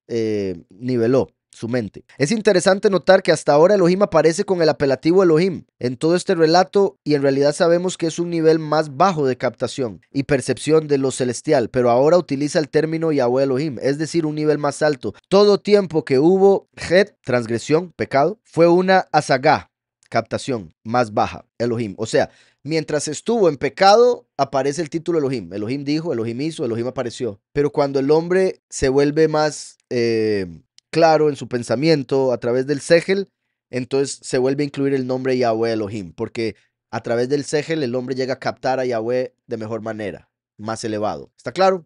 S1: niveló su mente. Es interesante notar que hasta ahora Elohim aparece con el apelativo Elohim en todo este relato, y en realidad sabemos que es un nivel más bajo de captación y percepción de lo celestial, pero ahora utiliza el término Yahweh Elohim, es decir, un nivel más alto. Todo tiempo que hubo het, transgresión, pecado, fue una asagá, captación más baja, Elohim. O sea, mientras estuvo en pecado, aparece el título Elohim. Elohim dijo, Elohim hizo, Elohim apareció. Pero cuando el hombre se vuelve más claro en su pensamiento a través del Segel, entonces se vuelve a incluir el nombre Yahweh Elohim, porque a través del Segel el hombre llega a captar a Yahweh de mejor manera, más elevado. ¿Está claro?